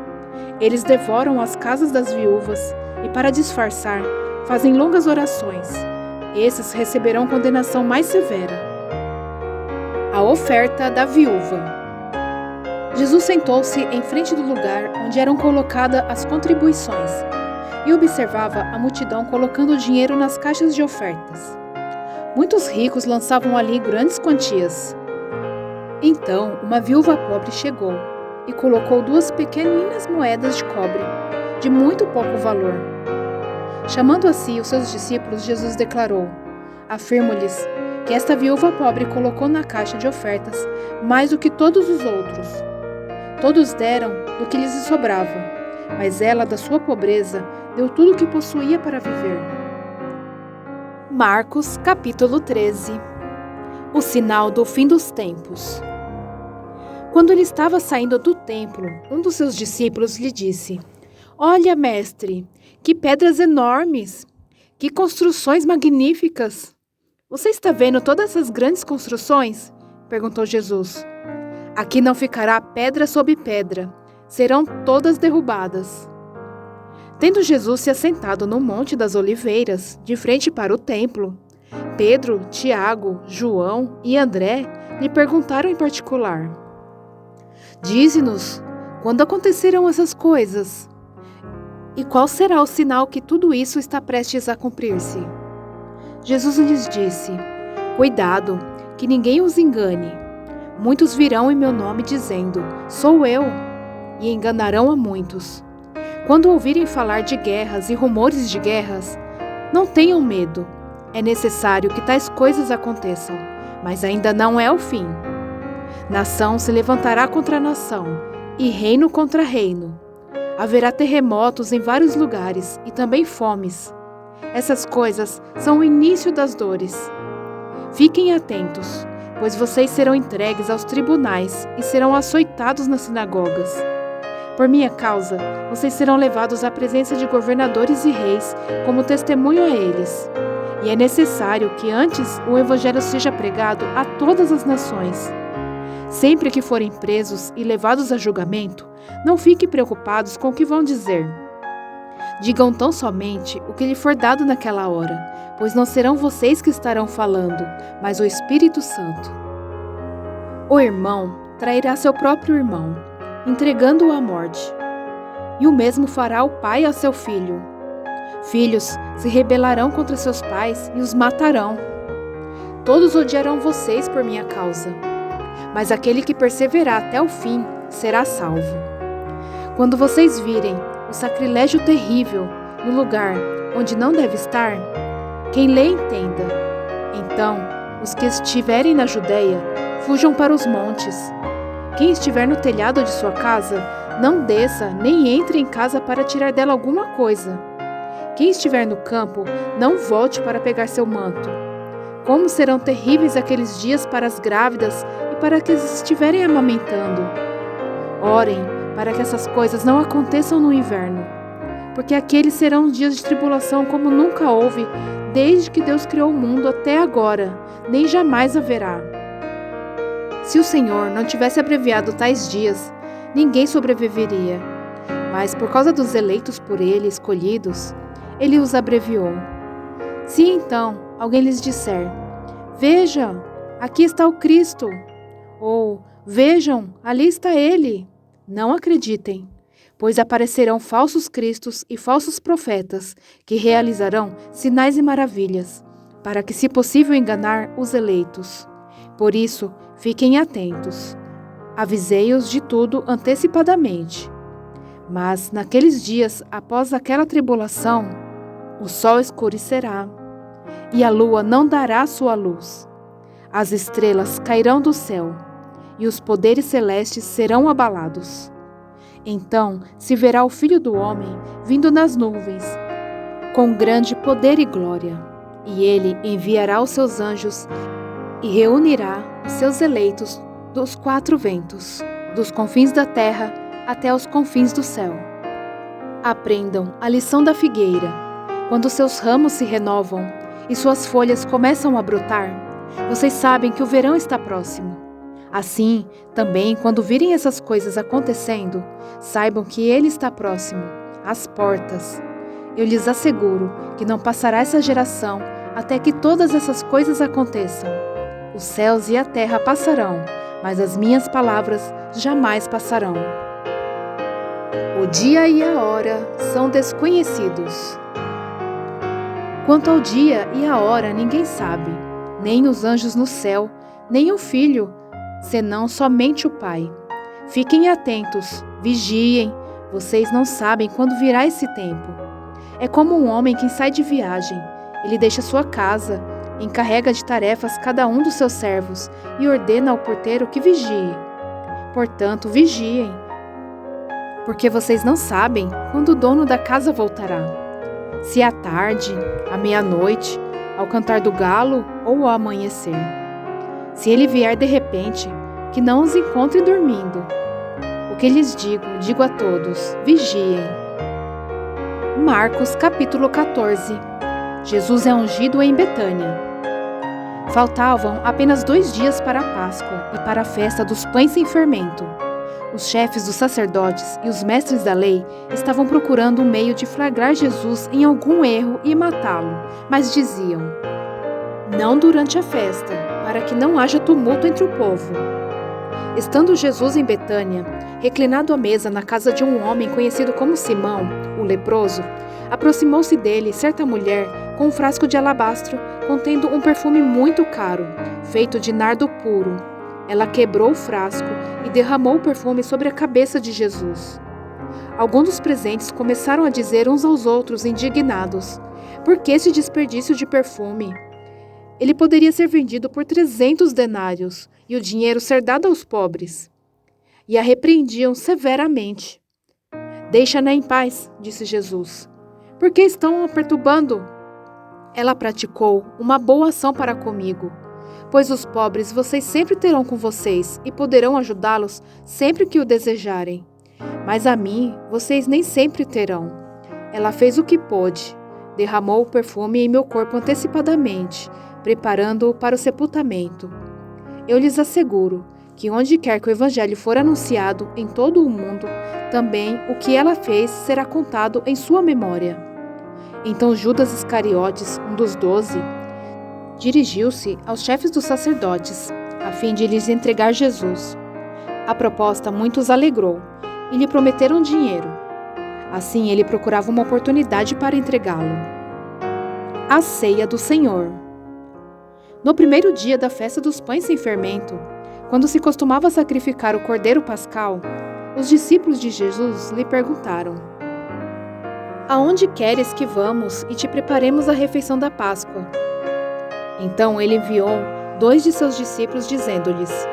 Eles devoram as casas das viúvas e, para disfarçar, fazem longas orações. Esses receberão condenação mais severa. A oferta da viúva. Jesus sentou-se em frente do lugar onde eram colocadas as contribuições e observava a multidão colocando o dinheiro nas caixas de ofertas. Muitos ricos lançavam ali grandes quantias. Então, uma viúva pobre chegou e colocou 2 pequeninas moedas de cobre, de muito pouco valor. Chamando a si os seus discípulos, Jesus declarou: Afirmo-lhes que esta viúva pobre colocou na caixa de ofertas mais do que todos os outros. Todos deram do que lhes sobrava, mas ela, da sua pobreza, deu tudo o que possuía para viver. Marcos, capítulo 13. O sinal do fim dos tempos. Quando ele estava saindo do templo, um dos seus discípulos lhe disse: Olha, mestre, que pedras enormes! Que construções magníficas! Você está vendo todas essas grandes construções? Perguntou Jesus. Aqui não ficará pedra sobre pedra, serão todas derrubadas. Tendo Jesus se assentado no Monte das Oliveiras, de frente para o templo, Pedro, Tiago, João e André lhe perguntaram em particular: Dize-nos, quando acontecerão essas coisas? E qual será o sinal que tudo isso está prestes a cumprir-se? Jesus lhes disse: Cuidado, que ninguém os engane. Muitos virão em meu nome dizendo: Sou eu, e enganarão a muitos. Quando ouvirem falar de guerras e rumores de guerras, não tenham medo. É necessário que tais coisas aconteçam, mas ainda não é o fim. Nação se levantará contra nação, e reino contra reino. Haverá terremotos em vários lugares e também fomes. Essas coisas são o início das dores. Fiquem atentos, pois vocês serão entregues aos tribunais e serão açoitados nas sinagogas. Por minha causa, vocês serão levados à presença de governadores e reis como testemunho a eles. E é necessário que antes o evangelho seja pregado a todas as nações. Sempre que forem presos e levados a julgamento, não fiquem preocupados com o que vão dizer. Digam tão somente o que lhe for dado naquela hora, pois não serão vocês que estarão falando, mas o Espírito Santo. O irmão trairá seu próprio irmão, entregando-o à morte. E o mesmo fará o pai a seu filho. Filhos se rebelarão contra seus pais e os matarão. Todos odiarão vocês por minha causa, mas aquele que perseverar até o fim será salvo. Quando vocês virem o sacrilégio terrível no lugar onde não deve estar, quem lê entenda. Então, os que estiverem na Judeia, fujam para os montes. Quem estiver no telhado de sua casa, não desça nem entre em casa para tirar dela alguma coisa. Quem estiver no campo, não volte para pegar seu manto. Como serão terríveis aqueles dias para as grávidas e para as que estiverem amamentando. Orem para que essas coisas não aconteçam no inverno, porque aqueles serão dias de tribulação como nunca houve, desde que Deus criou o mundo até agora, nem jamais haverá. Se o Senhor não tivesse abreviado tais dias, ninguém sobreviveria, mas por causa dos eleitos por Ele escolhidos, Ele os abreviou. Se então alguém lhes disser: "Veja, aqui está o Cristo", ou "Vejam, ali está Ele", não acreditem, pois aparecerão falsos cristos e falsos profetas, que realizarão sinais e maravilhas, para que, se possível, enganar os eleitos. Por isso, fiquem atentos. Avisei-os de tudo antecipadamente. Mas, naqueles dias, após aquela tribulação, o sol escurecerá, e a lua não dará sua luz. As estrelas cairão do céu, e os poderes celestes serão abalados. Então se verá o Filho do Homem vindo nas nuvens, com grande poder e glória, e ele enviará os seus anjos e reunirá os seus eleitos dos quatro ventos, dos confins da terra até os confins do céu. Aprendam a lição da figueira. Quando seus ramos se renovam e suas folhas começam a brotar, vocês sabem que o verão está próximo. Assim, também, quando virem essas coisas acontecendo, saibam que Ele está próximo, às portas. Eu lhes asseguro que não passará essa geração até que todas essas coisas aconteçam. Os céus e a terra passarão, mas as minhas palavras jamais passarão. O dia e a hora são desconhecidos. Quanto ao dia e a hora, ninguém sabe, nem os anjos no céu, nem o Filho, senão somente o Pai. Fiquem atentos, vigiem, vocês não sabem quando virá esse tempo. É como um homem que sai de viagem. Ele deixa sua casa, encarrega de tarefas cada um dos seus servos e ordena ao porteiro que vigie. Portanto, vigiem, porque vocês não sabem quando o dono da casa voltará. Se à tarde, à meia-noite, ao cantar do galo ou ao amanhecer. Se ele vier de repente, que não os encontre dormindo. O que lhes digo a todos: vigiem. Marcos capítulo 14. Jesus é ungido em Betânia. Faltavam apenas 2 dias para a Páscoa e para a festa dos pães sem fermento. Os chefes dos sacerdotes e os mestres da lei estavam procurando um meio de flagrar Jesus em algum erro e matá-lo, mas diziam: "Não durante a festa, para que não haja tumulto entre o povo." Estando Jesus em Betânia, reclinado à mesa na casa de um homem conhecido como Simão, o leproso, aproximou-se dele certa mulher com um frasco de alabastro contendo um perfume muito caro, feito de nardo puro. Ela quebrou o frasco e derramou o perfume sobre a cabeça de Jesus. Alguns dos presentes começaram a dizer uns aos outros, indignados: "Por que esse desperdício de perfume? Ele poderia ser vendido por 300 denários e o dinheiro ser dado aos pobres." E a repreendiam severamente. "Deixa-na em paz", disse Jesus. "Por que estão a perturbando? Ela praticou uma boa ação para comigo, pois os pobres vocês sempre terão com vocês e poderão ajudá-los sempre que o desejarem. Mas a mim vocês nem sempre terão. Ela fez o que pôde, derramou o perfume em meu corpo antecipadamente, preparando-o para o sepultamento. Eu lhes asseguro que onde quer que o evangelho for anunciado em todo o mundo, também o que ela fez será contado em sua memória. Então Judas Iscariotes, um dos 12, dirigiu-se aos chefes dos sacerdotes, a fim de lhes entregar Jesus. A proposta muitos alegrou e lhe prometeram dinheiro. Assim ele procurava uma oportunidade para entregá-lo. A ceia do Senhor. No primeiro dia da festa dos pães sem fermento, quando se costumava sacrificar o cordeiro pascal, os discípulos de Jesus lhe perguntaram: Aonde queres que vamos e te preparemos a refeição da Páscoa? Então ele enviou 2 de seus discípulos, dizendo-lhes: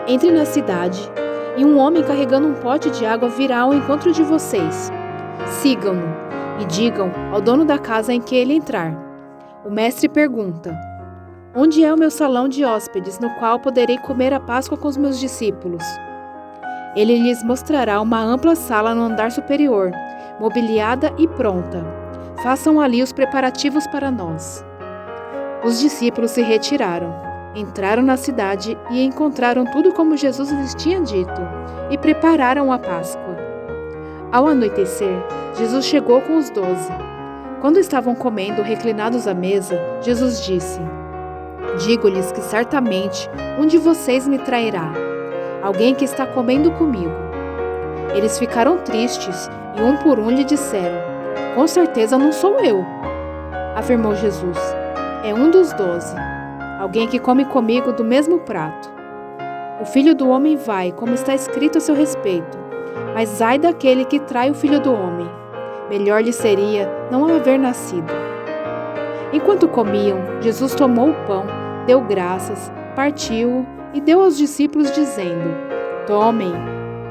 Entre na cidade, e um homem carregando um pote de água virá ao encontro de vocês. Sigam-no e digam ao dono da casa em que ele entrar: O mestre pergunta: Onde é o meu salão de hóspedes, no qual poderei comer a Páscoa com os meus discípulos? Ele lhes mostrará uma ampla sala no andar superior, mobiliada e pronta. Façam ali os preparativos para nós. Os discípulos se retiraram, entraram na cidade e encontraram tudo como Jesus lhes tinha dito, e prepararam a Páscoa. Ao anoitecer, Jesus chegou com os 12. Quando estavam comendo reclinados à mesa, Jesus disse: Digo-lhes que certamente um de vocês me trairá, alguém que está comendo comigo. Eles ficaram tristes e um por um lhe disseram: Com certeza não sou eu. Afirmou Jesus: É um dos 12, alguém que come comigo do mesmo prato. O Filho do Homem vai, como está escrito a seu respeito, mas ai daquele que trai o Filho do Homem. Melhor lhe seria não haver nascido. Enquanto comiam, Jesus tomou o pão, deu graças, partiu-o e deu aos discípulos, dizendo: Tomem,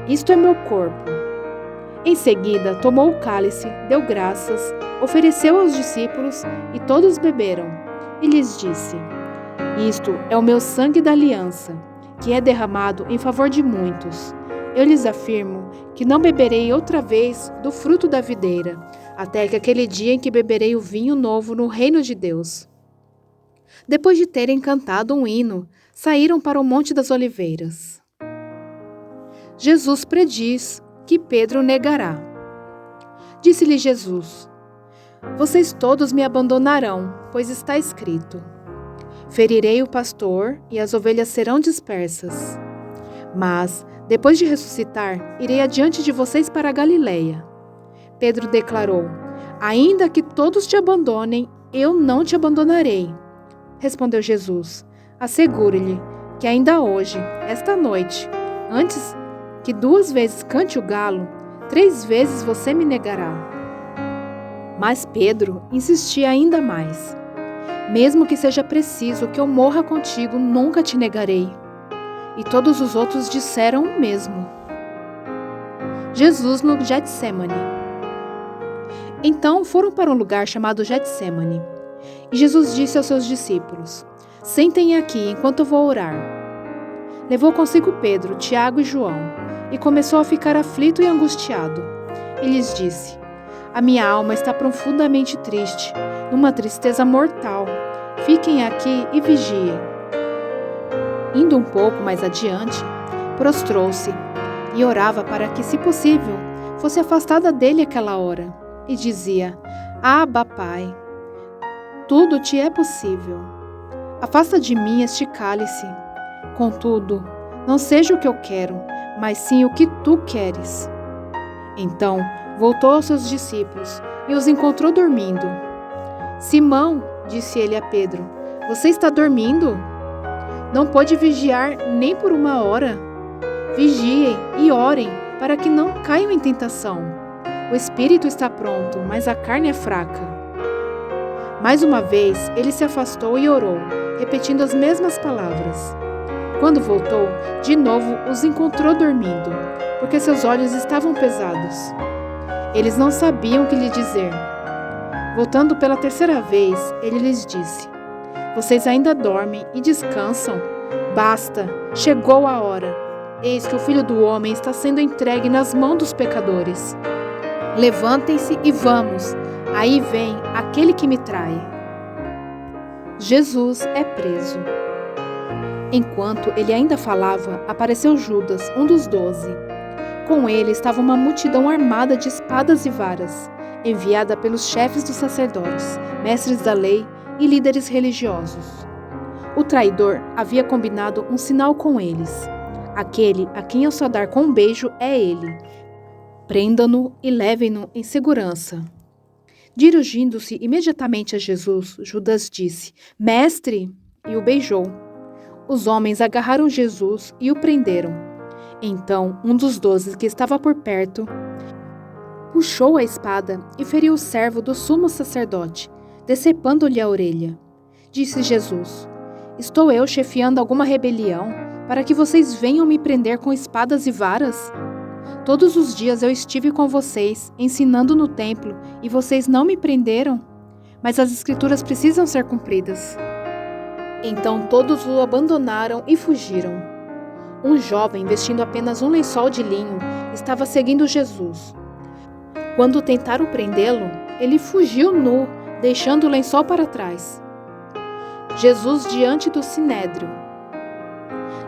isto é meu corpo. Em seguida, tomou o cálice, deu graças, ofereceu aos discípulos e todos beberam. E lhes disse: Isto é o meu sangue da aliança, que é derramado em favor de muitos. Eu lhes afirmo que não beberei outra vez do fruto da videira, até que aquele dia em que beberei o vinho novo no reino de Deus. Depois de terem cantado um hino, saíram para o Monte das Oliveiras. Jesus prediz que Pedro negará. Disse-lhe Jesus: Vocês todos me abandonarão, pois está escrito: Ferirei o pastor e as ovelhas serão dispersas. Mas, depois de ressuscitar, irei adiante de vocês para a Galileia. Pedro declarou: Ainda que todos te abandonem, eu não te abandonarei. Respondeu Jesus: Assegure-lhe que ainda hoje, esta noite, antes que 2 vezes cante o galo, 3 vezes você me negará. Mas Pedro insistia ainda mais: Mesmo que seja preciso que eu morra contigo, nunca te negarei. E todos os outros disseram o mesmo. Jesus no Getsêmani. Então foram para um lugar chamado Getsêmani. E Jesus disse aos seus discípulos: Sentem aqui enquanto eu vou orar. Levou consigo Pedro, Tiago e João, e começou a ficar aflito e angustiado. E lhes disse: A minha alma está profundamente triste, numa tristeza mortal. Fiquem aqui e vigiem. Indo um pouco mais adiante, prostrou-se e orava para que, se possível, fosse afastada dele aquela hora, e dizia: Abba, Pai, tudo te é possível. Afasta de mim este cálice. Contudo, não seja o que eu quero, mas sim o que tu queres. Então voltou aos seus discípulos e os encontrou dormindo. Simão, disse ele a Pedro, você está dormindo? Não pode vigiar nem por 1 hora? Vigiem e orem para que não caiam em tentação. O espírito está pronto, mas a carne é fraca. Mais uma vez, ele se afastou e orou, repetindo as mesmas palavras. Quando voltou, de novo os encontrou dormindo, porque seus olhos estavam pesados. Eles não sabiam o que lhe dizer. Voltando pela 3ª vez, ele lhes disse: Vocês ainda dormem e descansam? Basta, chegou a hora. Eis que o Filho do Homem está sendo entregue nas mãos dos pecadores. Levantem-se e vamos. Aí vem aquele que me trai. Jesus é preso. Enquanto ele ainda falava, apareceu Judas, um dos 12. Com ele estava uma multidão armada de espadas e varas, enviada pelos chefes dos sacerdotes, mestres da lei e líderes religiosos. O traidor havia combinado um sinal com eles. Aquele a quem eu saudar com um beijo é ele. Prendam-no e levem-no em segurança. Dirigindo-se imediatamente a Jesus, Judas disse: Mestre! E o beijou. Os homens agarraram Jesus e o prenderam. Então, um dos 12 que estava por perto puxou a espada e feriu o servo do sumo sacerdote, decepando-lhe a orelha. Disse Jesus: Estou eu chefiando alguma rebelião para que vocês venham me prender com espadas e varas? Todos os dias eu estive com vocês, ensinando no templo, e vocês não me prenderam? Mas as escrituras precisam ser cumpridas. Então todos o abandonaram e fugiram. Um jovem, vestindo apenas um lençol de linho, estava seguindo Jesus. Quando tentaram prendê-lo, ele fugiu nu, deixando o lençol para trás. Jesus diante do sinédrio.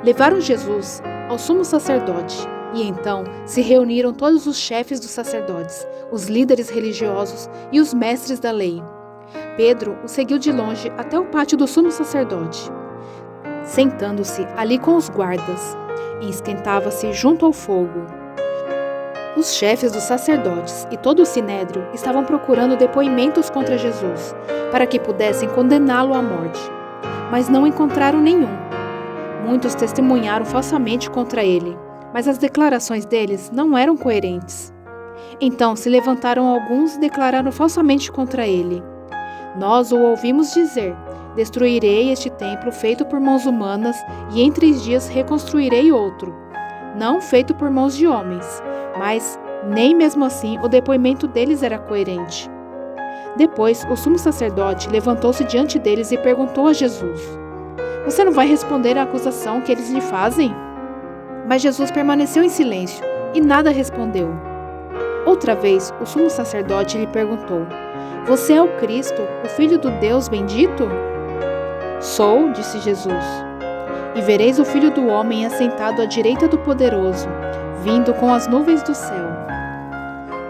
Levaram Jesus ao sumo sacerdote, e então se reuniram todos os chefes dos sacerdotes, os líderes religiosos e os mestres da lei. Pedro o seguiu de longe até o pátio do sumo sacerdote. Sentando-se ali com os guardas, e esquentava-se junto ao fogo. Os chefes dos sacerdotes e todo o sinédrio estavam procurando depoimentos contra Jesus, para que pudessem condená-lo à morte, mas não encontraram nenhum. Muitos testemunharam falsamente contra ele, mas as declarações deles não eram coerentes. Então se levantaram alguns e declararam falsamente contra ele: Nós o ouvimos dizer: Destruirei este templo feito por mãos humanas e em 3 dias reconstruirei outro, não feito por mãos de homens. Mas nem mesmo assim o depoimento deles era coerente. Depois o sumo sacerdote levantou-se diante deles e perguntou a Jesus: Você não vai responder à acusação que eles lhe fazem? Mas Jesus permaneceu em silêncio e nada respondeu. Outra vez o sumo sacerdote lhe perguntou: Você é o Cristo, o Filho do Deus bendito? Sou, disse Jesus. E vereis o Filho do Homem assentado à direita do Poderoso, vindo com as nuvens do céu.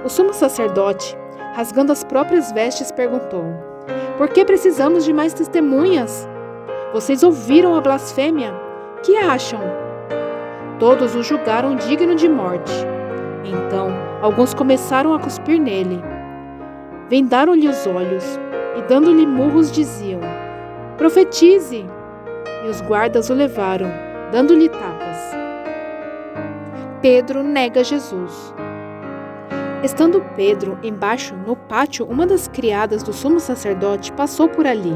O sumo sacerdote, rasgando as próprias vestes, perguntou: Por que precisamos de mais testemunhas? Vocês ouviram a blasfêmia? Que acham? Todos o julgaram digno de morte. Então, alguns começaram a cuspir nele. Vendaram-lhe os olhos e, dando-lhe murros, diziam: Profetize! E os guardas o levaram, dando-lhe tapas. Pedro nega Jesus. Estando Pedro embaixo no pátio, uma das criadas do sumo sacerdote passou por ali.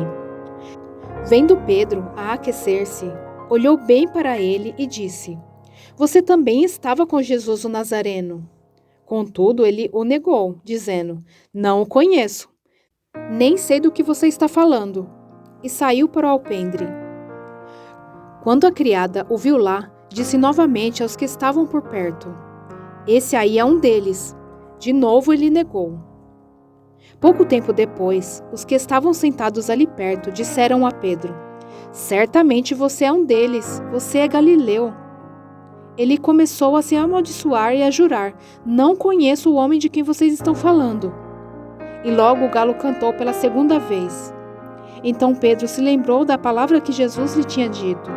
Vendo Pedro a aquecer-se, olhou bem para ele e disse: Você também estava com Jesus o Nazareno. Contudo, ele o negou, dizendo: Não o conheço, nem sei do que você está falando. E saiu para o alpendre. Quando a criada o viu lá, disse novamente aos que estavam por perto: Esse aí é um deles. De novo ele negou. Pouco tempo depois, os que estavam sentados ali perto disseram a Pedro: Certamente você é um deles, você é galileu. Ele começou a se amaldiçoar e a jurar: Não conheço o homem de quem vocês estão falando. E logo o galo cantou pela 2ª vez. Então Pedro se lembrou da palavra que Jesus lhe tinha dito: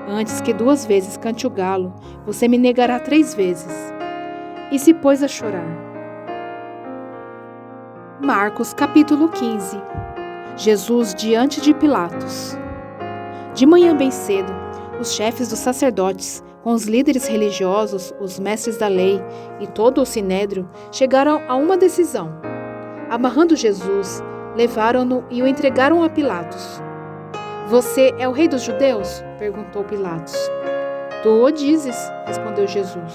Antes que 2 vezes cante o galo, você me negará 3 vezes. E se pôs a chorar. Marcos capítulo 15. Jesus diante de Pilatos. De manhã bem cedo, os chefes dos sacerdotes, com os líderes religiosos, os mestres da lei e todo o sinédrio, chegaram a uma decisão. Amarrando Jesus, levaram-no e o entregaram a Pilatos. Você é o rei dos judeus? Perguntou Pilatos. Tu o dizes, respondeu Jesus.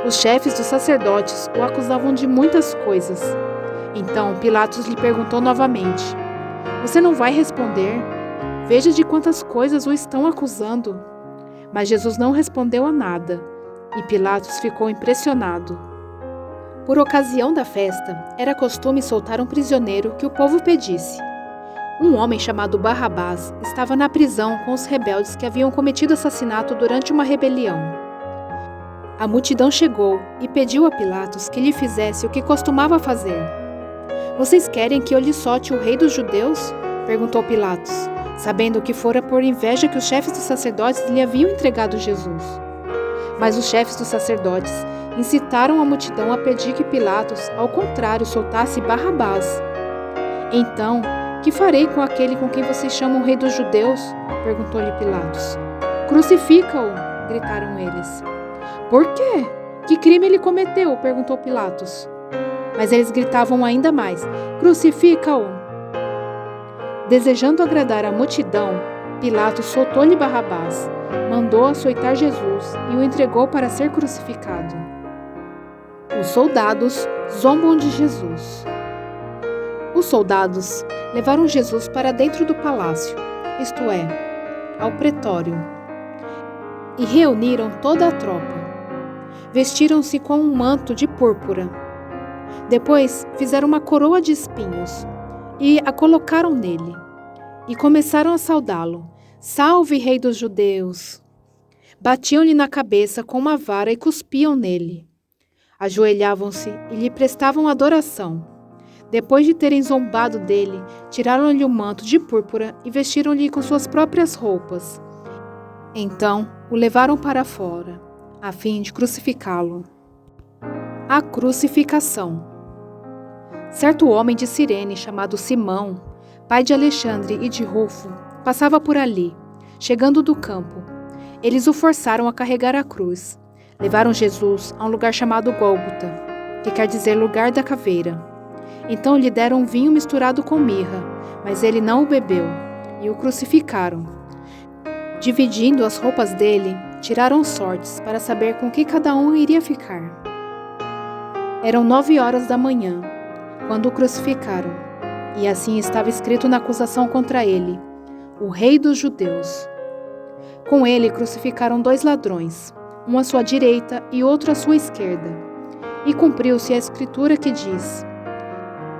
Os chefes dos sacerdotes o acusavam de muitas coisas. Então Pilatos lhe perguntou novamente: Você não vai responder? Veja de quantas coisas o estão acusando. Mas Jesus não respondeu a nada, e Pilatos ficou impressionado. Por ocasião da festa, era costume soltar um prisioneiro que o povo pedisse. Um homem chamado Barrabás estava na prisão com os rebeldes que haviam cometido assassinato durante uma rebelião. A multidão chegou e pediu a Pilatos que lhe fizesse o que costumava fazer. "Vocês querem que eu lhe solte o rei dos judeus?" perguntou Pilatos, sabendo que fora por inveja que os chefes dos sacerdotes lhe haviam entregado Jesus. Mas os chefes dos sacerdotes incitaram a multidão a pedir que Pilatos, ao contrário, soltasse Barrabás. "Então, que farei com aquele com quem vocês chamam rei dos judeus?" perguntou-lhe Pilatos. "Crucifica-o!" gritaram eles. "Por quê? Que crime ele cometeu?" perguntou Pilatos. Mas eles gritavam ainda mais: "Crucifica-o!" Desejando agradar a multidão, Pilatos soltou-lhe Barrabás, mandou açoitar Jesus e o entregou para ser crucificado. Os soldados zombam de Jesus. Os soldados levaram Jesus para dentro do palácio, isto é, ao pretório, e reuniram toda a tropa. Vestiram-se com um manto de púrpura. Depois fizeram uma coroa de espinhos e a colocaram nele, e começaram a saudá-lo: "Salve, rei dos judeus!" Batiam-lhe na cabeça com uma vara e cuspiam nele. Ajoelhavam-se e lhe prestavam adoração. Depois de terem zombado dele, tiraram-lhe o manto de púrpura e vestiram-lhe com suas próprias roupas. Então o levaram para fora, a fim de crucificá-lo. A crucificação. Certo homem de Cirene, chamado Simão, pai de Alexandre e de Rufo, passava por ali, chegando do campo. Eles o forçaram a carregar a cruz. Levaram Jesus a um lugar chamado Gólgota, que quer dizer lugar da caveira. Então lhe deram vinho misturado com mirra, mas ele não o bebeu, e o crucificaram. Dividindo as roupas dele, tiraram sortes para saber com que cada um iria ficar. Eram 9 horas da manhã, quando o crucificaram, e assim estava escrito na acusação contra ele: "O Rei dos Judeus." Com ele crucificaram 2 ladrões, um à sua direita e outro à sua esquerda. E cumpriu-se a escritura que diz: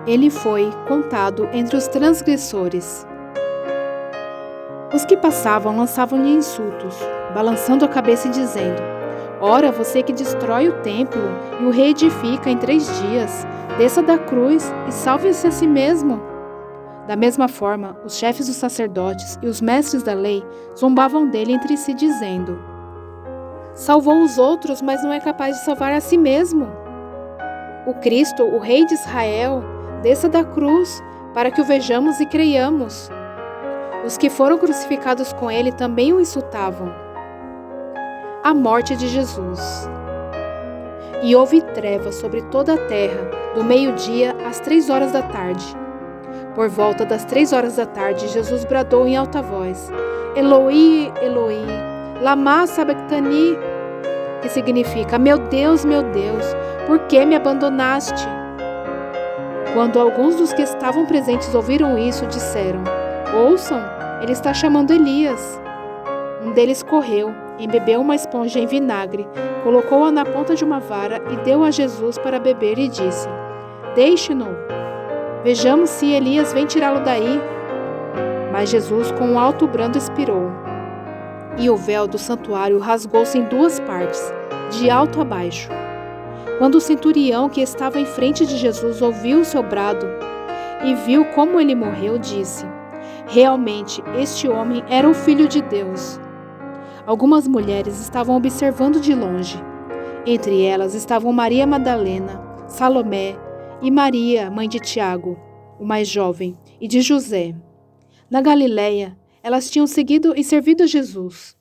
"Ele foi contado entre os transgressores." Os que passavam lançavam-lhe insultos, balançando a cabeça e dizendo: "Ora, você que destrói o templo e o reedifica em 3 dias, desça da cruz e salve-se a si mesmo." Da mesma forma, os chefes dos sacerdotes e os mestres da lei zombavam dele entre si, dizendo: "Salvou os outros, mas não é capaz de salvar a si mesmo. O Cristo, o Rei de Israel, desça da cruz, para que o vejamos e creiamos." Os que foram crucificados com ele também o insultavam. A morte de Jesus. E houve trevas sobre toda a terra, do meio-dia às 3 horas da tarde. Por volta das 3 horas da tarde, Jesus bradou em alta voz: "Eloi, Eloi, lama sabachthani", que significa: meu Deus, por que me abandonaste?" Quando alguns dos que estavam presentes ouviram isso, disseram: "Ouçam, ele está chamando Elias." Um deles correu, embebeu uma esponja em vinagre, colocou-a na ponta de uma vara e deu a Jesus para beber e disse: "Deixe-no. Vejamos se Elias vem tirá-lo daí." Mas Jesus, com um alto brando, expirou. E o véu do santuário rasgou-se em 2 partes, de alto a baixo. Quando o centurião que estava em frente de Jesus ouviu o seu brado e viu como ele morreu, disse: "Realmente, este homem era o Filho de Deus." Algumas mulheres estavam observando de longe. Entre elas estavam Maria Madalena, Salomé e Maria, mãe de Tiago, o mais jovem, e de José. Na Galileia, elas tinham seguido e servido Jesus.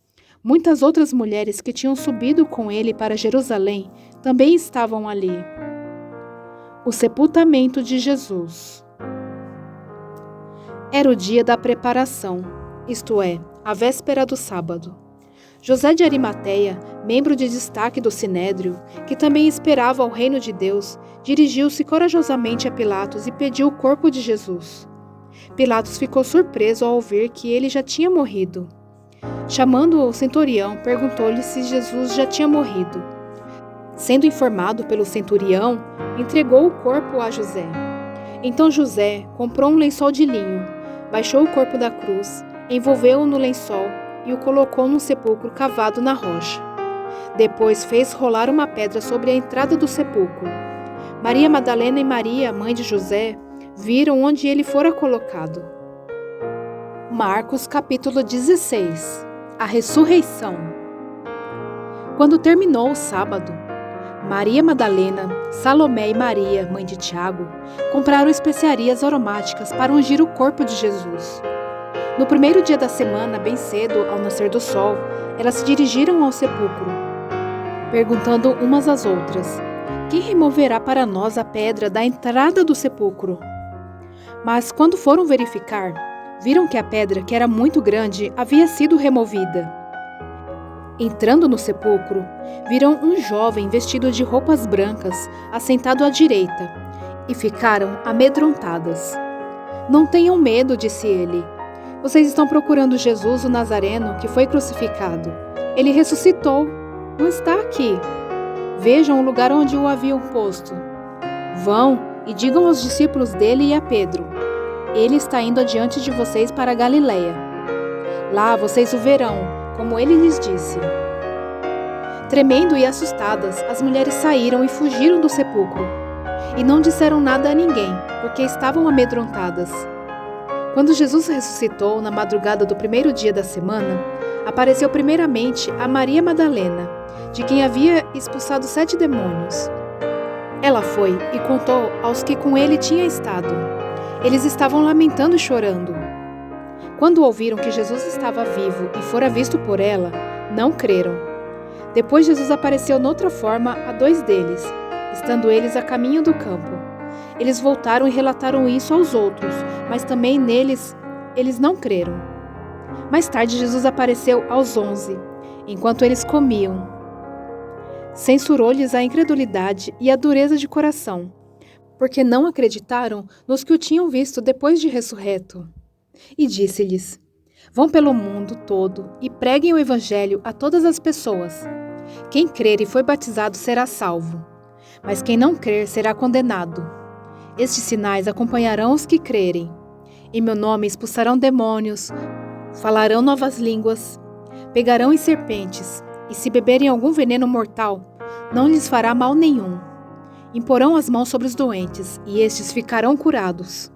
Muitas outras mulheres que tinham subido com ele para Jerusalém também estavam ali. O sepultamento de Jesus. Era o dia da preparação, isto é, a véspera do sábado. José de Arimateia, membro de destaque do Sinédrio, que também esperava o reino de Deus, dirigiu-se corajosamente a Pilatos e pediu o corpo de Jesus. Pilatos ficou surpreso ao ouvir que ele já tinha morrido. Chamando o centurião, perguntou-lhe se Jesus já tinha morrido. Sendo informado pelo centurião, entregou o corpo a José. Então José comprou um lençol de linho, baixou o corpo da cruz, envolveu-o no lençol e o colocou num sepulcro cavado na rocha. Depois fez rolar uma pedra sobre a entrada do sepulcro. Maria Madalena e Maria, mãe de José, viram onde ele fora colocado. Marcos capítulo 16. A ressurreição. Quando terminou o sábado, Maria Madalena, Salomé e Maria, mãe de Tiago, compraram especiarias aromáticas para ungir o corpo de Jesus. No primeiro dia da semana, bem cedo, ao nascer do sol, elas se dirigiram ao sepulcro, perguntando umas às outras: quem removerá para nós a pedra da entrada do sepulcro? Mas quando foram verificar, viram que a pedra, que era muito grande, havia sido removida. Entrando no sepulcro, viram um jovem vestido de roupas brancas, assentado à direita, e ficaram amedrontadas. Não tenham medo, disse ele. Vocês estão procurando Jesus, o Nazareno, que foi crucificado. Ele ressuscitou. Não está aqui. Vejam o lugar onde o haviam posto. Vão e digam aos discípulos dele e a Pedro: ele está indo adiante de vocês para a Galileia. Lá vocês o verão, como ele lhes disse. Tremendo e assustadas, as mulheres saíram e fugiram do sepulcro. E não disseram nada a ninguém, porque estavam amedrontadas. Quando Jesus ressuscitou na madrugada do primeiro dia da semana, apareceu primeiramente a Maria Madalena, de quem havia expulsado 7 demônios. Ela foi e contou aos que com ele tinha estado. Eles estavam lamentando e chorando. Quando ouviram que Jesus estava vivo e fora visto por ela, não creram. Depois Jesus apareceu noutra forma a 2 deles, estando eles a caminho do campo. Eles voltaram e relataram isso aos outros, mas também neles eles não creram. Mais tarde Jesus apareceu aos 11, enquanto eles comiam. Censurou-lhes a incredulidade e a dureza de coração, porque não acreditaram nos que o tinham visto depois de ressurreto. E disse-lhes: vão pelo mundo todo e preguem o evangelho a todas as pessoas. Quem crer e foi batizado será salvo, mas quem não crer será condenado. Estes sinais acompanharão os que crerem. Em meu nome expulsarão demônios, falarão novas línguas, pegarão em serpentes, e se beberem algum veneno mortal, não lhes fará mal nenhum. Imporão as mãos sobre os doentes, e estes ficarão curados.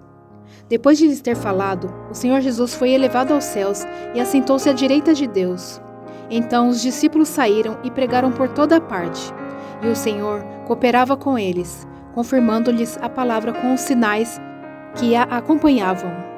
Depois de lhes ter falado, o Senhor Jesus foi elevado aos céus e assentou-se à direita de Deus. Então os discípulos saíram e pregaram por toda a parte, e o Senhor cooperava com eles, confirmando-lhes a palavra com os sinais que a acompanhavam.